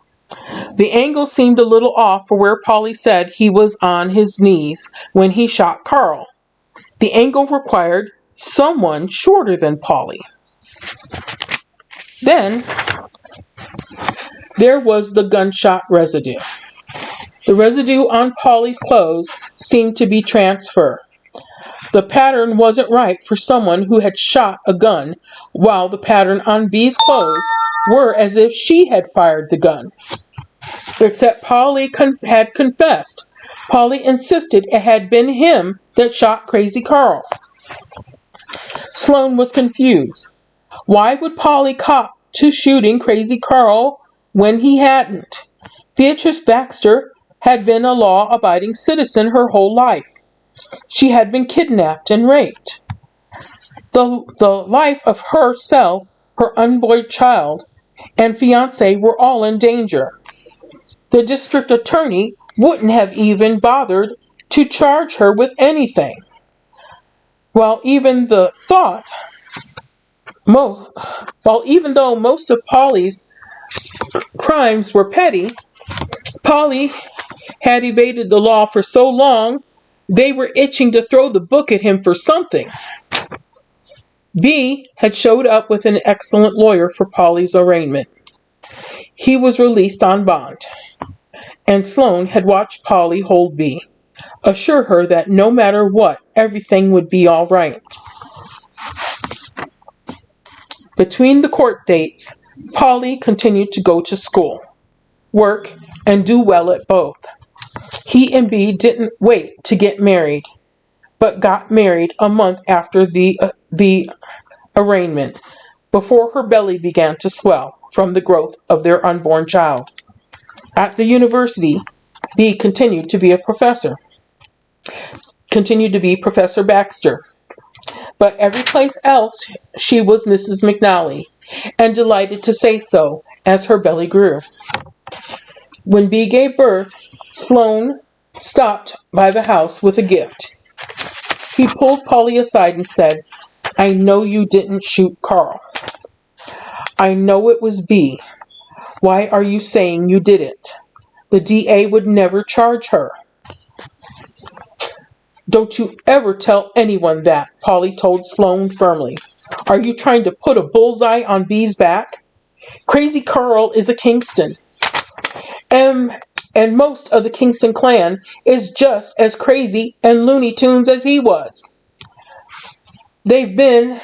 The angle seemed a little off for where Paulie said he was on his knees when he shot Carl. The angle required someone shorter than Paulie. Then there was the gunshot residue. The residue on Paulie's clothes seemed to be transfer. The pattern wasn't right for someone who had shot a gun, while the pattern on Bea's clothes were as if she had fired the gun. Except Paulie had confessed. Paulie insisted it had been him that shot Crazy Carl. Sloane was confused. Why would Paulie cop to shooting Crazy Carl when he hadn't? Beatrice Baxter had been a law-abiding citizen her whole life. She had been kidnapped and raped. The life of herself, her unborn child, and fiancé were all in danger. The district attorney wouldn't have even bothered to charge her with anything. While even though most of Paulie's crimes were petty, Paulie had evaded the law for so long, they were itching to throw the book at him for something. Bea had showed up with an excellent lawyer for Paulie's arraignment. He was released on bond, and Sloane had watched Paulie hold Bea, assure her that no matter what, everything would be all right. Between the court dates, Paulie continued to go to school, work, and do well at both. He and Bea didn't wait to get married, but got married a month after the arraignment, before her belly began to swell from the growth of their unborn child. At the university, Bea continued to be Professor Baxter. But every place else, she was Mrs. McNally, and delighted to say so as her belly grew. When Bea gave birth, Sloane stopped by the house with a gift. He pulled Paulie aside and said, "I know you didn't shoot Carl. I know it was Bea. Why are you saying you didn't? The DA would never charge her." "Don't you ever tell anyone that," Paulie told Sloane firmly. "Are you trying to put a bullseye on Bea's back? Crazy Carl is a Kingston. And most of the Kingston clan is just as crazy and Looney Tunes as he was. They've been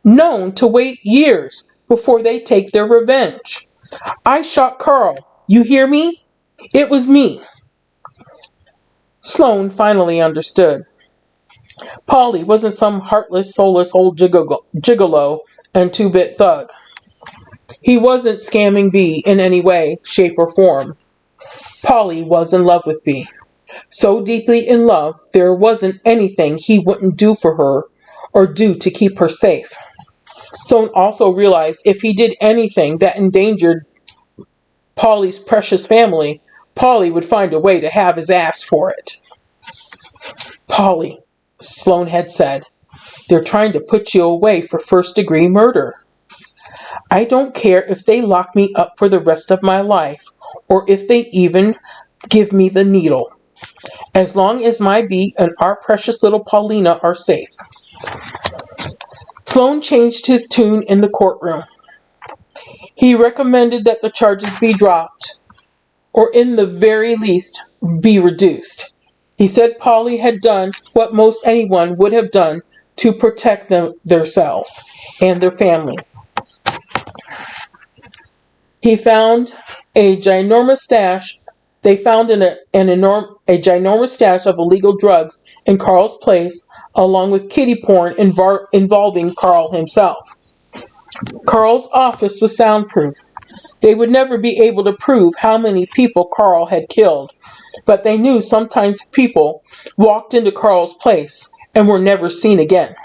known to wait years before they take their revenge. I shot Carl. You hear me? It was me. Sloane finally understood. Paulie wasn't some heartless, soulless old gigolo and two-bit thug. He wasn't scamming Bea in any way, shape, or form. Paulie was in love with Bea. So deeply in love, there wasn't anything he wouldn't do for her or do to keep her safe. Sloane also realized if he did anything that endangered Paulie's precious family, Paulie would find a way to have his ass for it. Paulie, Sloane had said, they're trying to put you away for first-degree murder. I don't care if they lock me up for the rest of my life, or if they even give me the needle. As long as my Bea and our precious little Paulina are safe. Sloane changed his tune in the courtroom. He recommended that the charges be dropped, or in the very least, be reduced. He said Paulie had done what most anyone would have done to protect themselves and their family. He found a ginormous stash. They found a ginormous stash of illegal drugs in Carl's place, along with kiddie porn involving Carl himself. Carl's office was soundproof. They would never be able to prove how many people Carl had killed, but they knew sometimes people walked into Carl's place and were never seen again.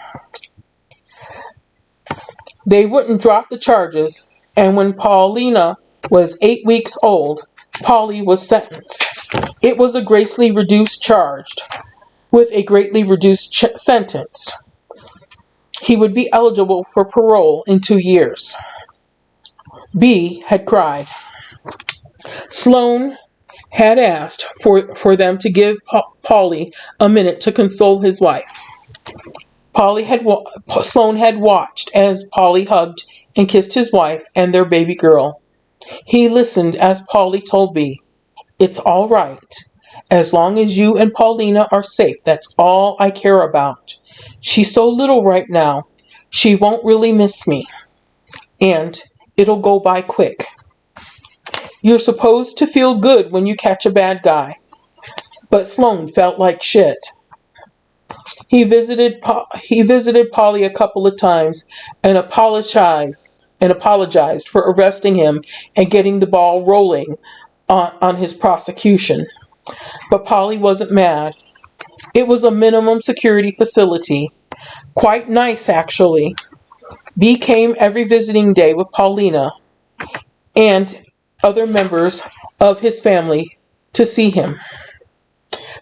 They wouldn't drop the charges, and when Paulina was 8 weeks old, Paulie was sentenced. It was a greatly reduced charge, with a greatly reduced sentence. He would be eligible for parole in 2 years. Bea had cried. Sloane had asked for them to give Paulie a minute to console his wife. Sloane had watched as Paulie hugged and kissed his wife and their baby girl. He listened as Paulie told Bea, "It's all right. As long as you and Paulina are safe, that's all I care about. She's so little right now. She won't really miss me. And it'll go by quick. You're supposed to feel good when you catch a bad guy." But Sloane felt like shit. He visited Paulie a couple of times and apologized for arresting him and getting the ball rolling on his prosecution. But Paulie wasn't mad. It was a minimum security facility. Quite nice, actually. Bea came every visiting day with Paulina and other members of his family to see him.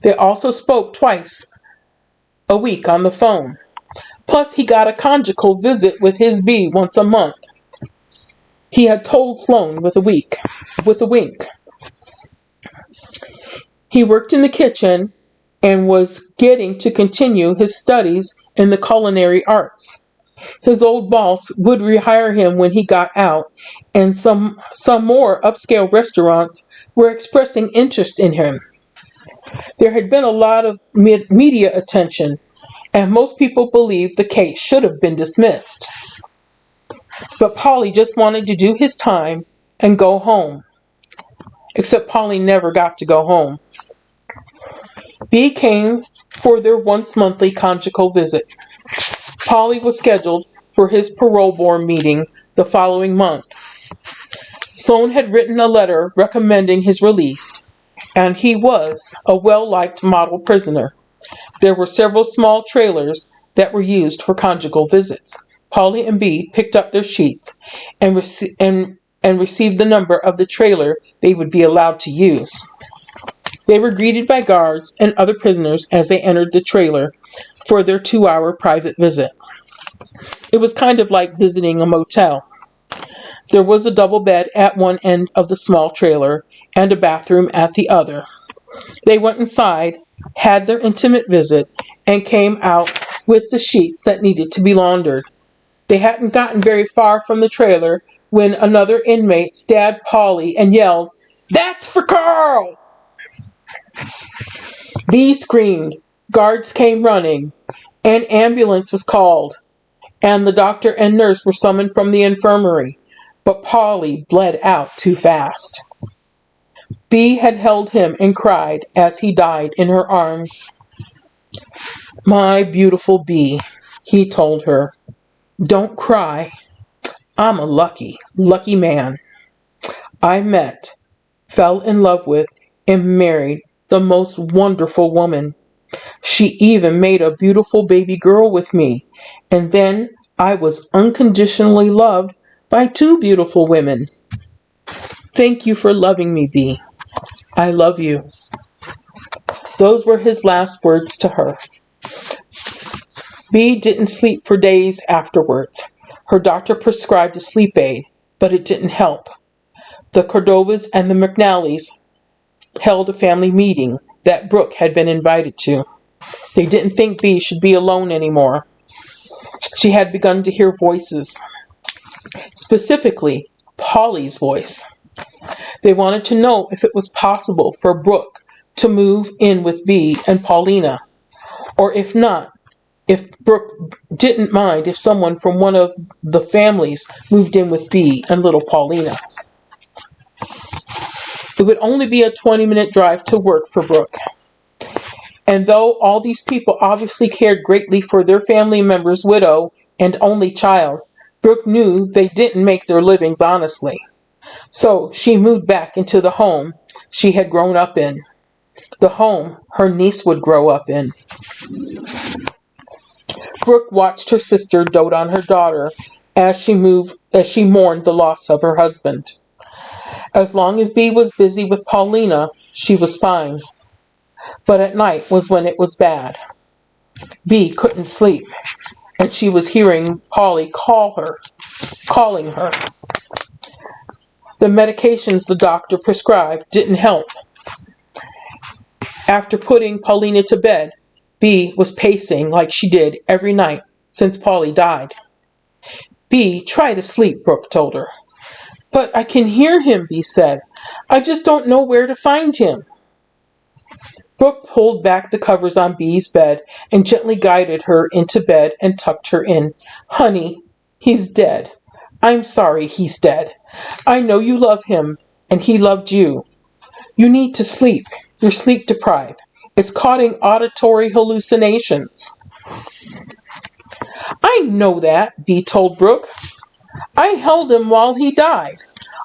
They also spoke twice a week on the phone. Plus, he got a conjugal visit with his Bea once a month. He had told Sloane with a wink. He worked in the kitchen and was getting to continue his studies in the culinary arts. His old boss would rehire him when he got out, and some more upscale restaurants were expressing interest in him. There had been a lot of media attention, and most people believed the case should have been dismissed. But Paulie just wanted to do his time and go home. Except Paulie never got to go home. Bea came for their once-monthly conjugal visit. Paulie was scheduled for his parole board meeting the following month. Sloane had written a letter recommending his release, and he was a well-liked model prisoner. There were several small trailers that were used for conjugal visits. Paulie and Bea picked up their sheets and received the number of the trailer they would be allowed to use. They were greeted by guards and other prisoners as they entered the trailer for their 2-hour private visit. It was kind of like visiting a motel. There was a double bed at one end of the small trailer and a bathroom at the other. They went inside, had their intimate visit, and came out with the sheets that needed to be laundered. They hadn't gotten very far from the trailer when another inmate stabbed Paulie and yelled, "That's for Carl!" Bea screamed. Guards came running. An ambulance was called, and the doctor and nurse were summoned from the infirmary, but Paulie bled out too fast. Bea had held him and cried as he died in her arms. "My beautiful Bea," he told her, "don't cry. I'm a lucky, lucky man. I met, fell in love with, and married the most wonderful woman. She even made a beautiful baby girl with me, and then I was unconditionally loved by two beautiful women. Thank you for loving me, Bea. I love you." Those were his last words to her. Bea didn't sleep for days afterwards. Her doctor prescribed a sleep aid, but it didn't help. The Cordovas and the McNallys held a family meeting that Brooke had been invited to. They didn't think Bea should be alone anymore. She had begun to hear voices, specifically Paulie's voice. They wanted to know if it was possible for Brooke to move in with Bea and Paulina, or if not, if Brooke didn't mind if someone from one of the families moved in with Bea and little Paulina. It would only be a 20-minute drive to work for Brooke. And though all these people obviously cared greatly for their family member's widow and only child, Brooke knew they didn't make their livings honestly. So she moved back into the home she had grown up in, the home her niece would grow up in. Brooke watched her sister dote on her daughter as she mourned the loss of her husband. As long as Bea was busy with Paulina, she was fine. But at night was when it was bad. Bea couldn't sleep, and she was hearing Paulie calling her. The medications the doctor prescribed didn't help. After putting Paulina to bed, Bea was pacing like she did every night since Paulie died. "Bea, try to sleep," Brooke told her. "But I can hear him," Bea said. "I just don't know where to find him." Brooke pulled back the covers on Bea's bed and gently guided her into bed and tucked her in. "Honey, he's dead. I'm sorry he's dead. I know you love him, and he loved you. You need to sleep. You're sleep deprived. It's causing auditory hallucinations." "I know that," Bea told Brooke. "I held him while he died.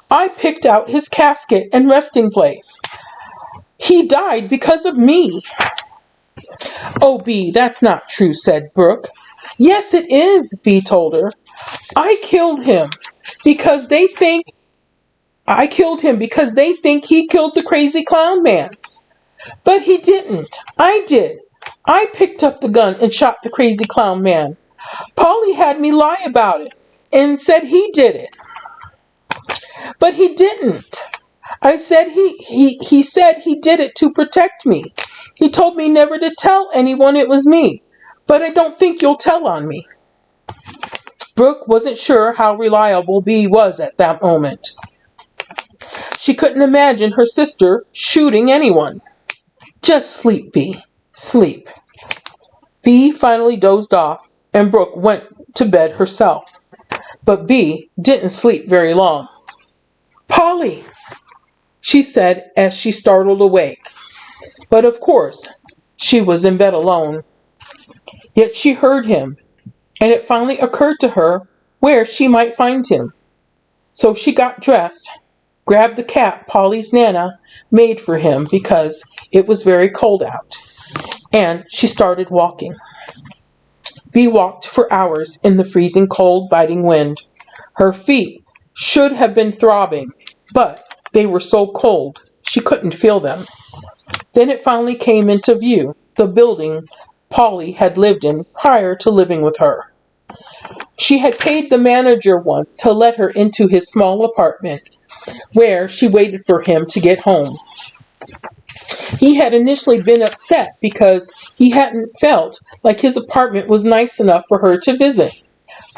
I picked out his casket and resting place. He died because of me." "Oh, Bea, that's not true," said Brooke. "Yes, it is," Bea told her. I killed him because they think he killed the crazy clown man. But he didn't. I did. I picked up the gun and shot the crazy clown man. Paulie had me lie about it and said he did it. But he didn't. I said he said he did it to protect me. He told me never to tell anyone it was me. But I don't think you'll tell on me." Brooke wasn't sure how reliable Bea was at that moment. She couldn't imagine her sister shooting anyone. "Just sleep, Bea. Sleep." Bea finally dozed off, and Brooke went to bed herself. But Bea didn't sleep very long. "Paulie," she said as she startled awake. But of course, she was in bed alone. Yet she heard him, and it finally occurred to her where she might find him. So she got dressed, grabbed the cap Paulie's Nana made for him because it was very cold out, and she started walking. Bea walked for hours in the freezing cold, biting wind. Her feet should have been throbbing, but they were so cold she couldn't feel them. Then it finally came into view, the building Paulie had lived in prior to living with her. She had paid the manager once to let her into his small apartment, where she waited for him to get home. He had initially been upset because he hadn't felt like his apartment was nice enough for her to visit.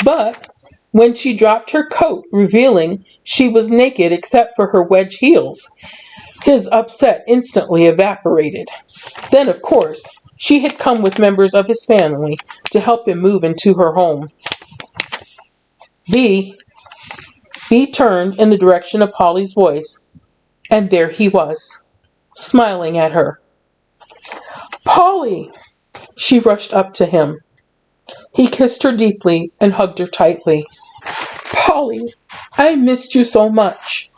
But when she dropped her coat, revealing she was naked except for her wedge heels, his upset instantly evaporated. Then, of course, she had come with members of his family to help him move into her home. Bea turned in the direction of Paulie's voice, and there he was, smiling at her. Paulie! She rushed up to him. He kissed her deeply and hugged her tightly. Paulie, I missed you so much.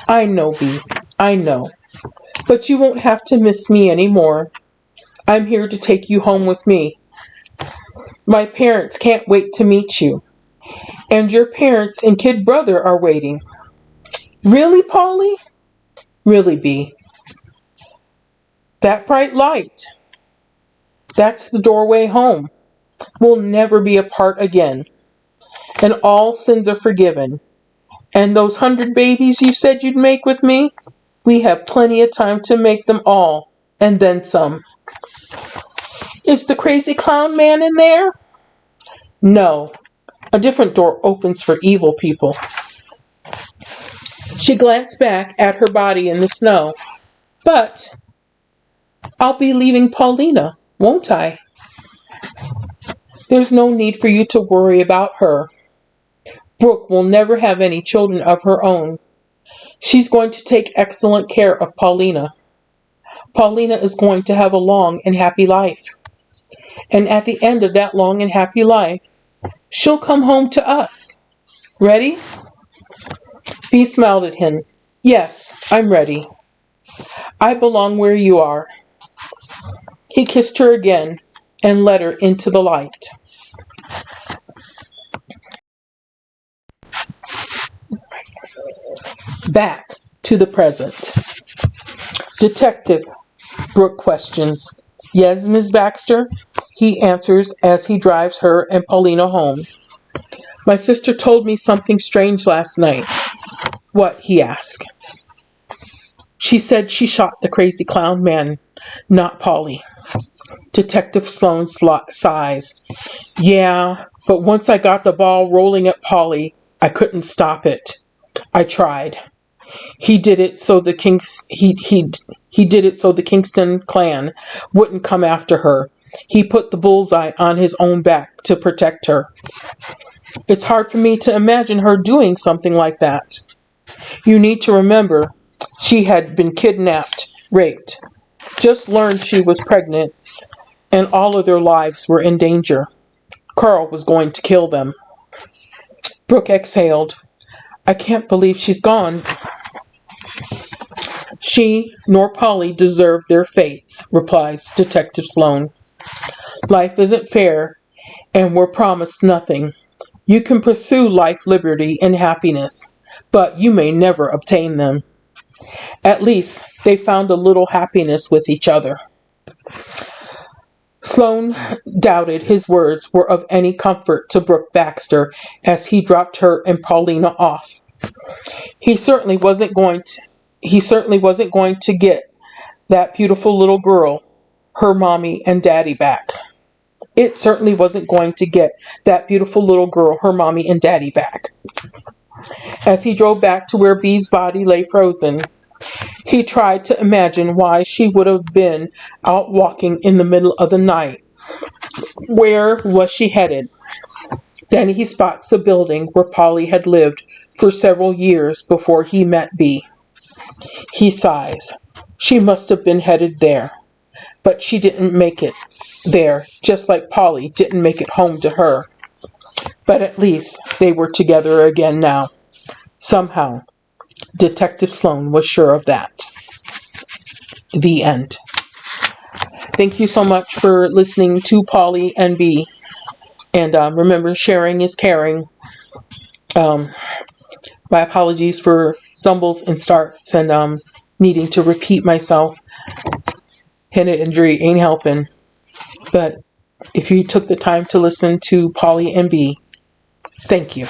I know, Bea, I know. But you won't have to miss me anymore. I'm here to take you home with me. My parents can't wait to meet you. And your parents and kid brother are waiting. Really, Paulie? Really, Bea. That bright light. That's the doorway home. We'll never be apart again. And all sins are forgiven. And those 100 babies you said you'd make with me? We have plenty of time to make them all. And then some. Is the crazy clown man in there? No. A different door opens for evil people. She glanced back at her body in the snow. But I'll be leaving Paulina, won't I? There's no need for you to worry about her. Brooke will never have any children of her own. She's going to take excellent care of Paulina. Paulina is going to have a long and happy life. And at the end of that long and happy life, she'll come home to us. Ready? Bea smiled at him. Yes, I'm ready. I belong where you are. He kissed her again and led her into the light. Back to the present. Detective Brooke questions. Yes, Miss Baxter? He answers as he drives her and Paulina home. My sister told me something strange last night. What? He asked. She said she shot the crazy clown man, not Paulie. Detective Sloan sighs. Yeah, but once I got the ball rolling at Paulie, I couldn't stop it. I tried. He did it so the Kingston clan wouldn't come after her. He put the bullseye on his own back to protect her. It's hard for me to imagine her doing something like that. You need to remember, she had been kidnapped, raped, just learned she was pregnant, and all of their lives were in danger. Carl was going to kill them. Brooke exhaled. I can't believe she's gone. She nor Paulie deserve their fates, replies Detective Sloan. Life isn't fair, and we're promised nothing. You can pursue life, liberty, and happiness, but you may never obtain them. At least they found a little happiness with each other. Sloan doubted his words were of any comfort to Brooke Baxter as he dropped her and Paulina off. He certainly wasn't going to get that beautiful little girl, her mommy and daddy back. It certainly wasn't going to get that beautiful little girl, her mommy and daddy back. As he drove back to where Bea's body lay frozen, he tried to imagine why she would have been out walking in the middle of the night. Where was she headed? Then he spots the building where Paulie had lived for several years before he met Bea. He sighs. She must have been headed there. But she didn't make it there, just like Paulie didn't make it home to her. But at least they were together again now. Somehow. Detective Sloan was sure of that. The end. Thank you so much for listening to Paulie and Bea. And remember, sharing is caring. My apologies for stumbles and starts and needing to repeat myself. Head injury ain't helping. But if you took the time to listen to Paulie and Bea, thank you.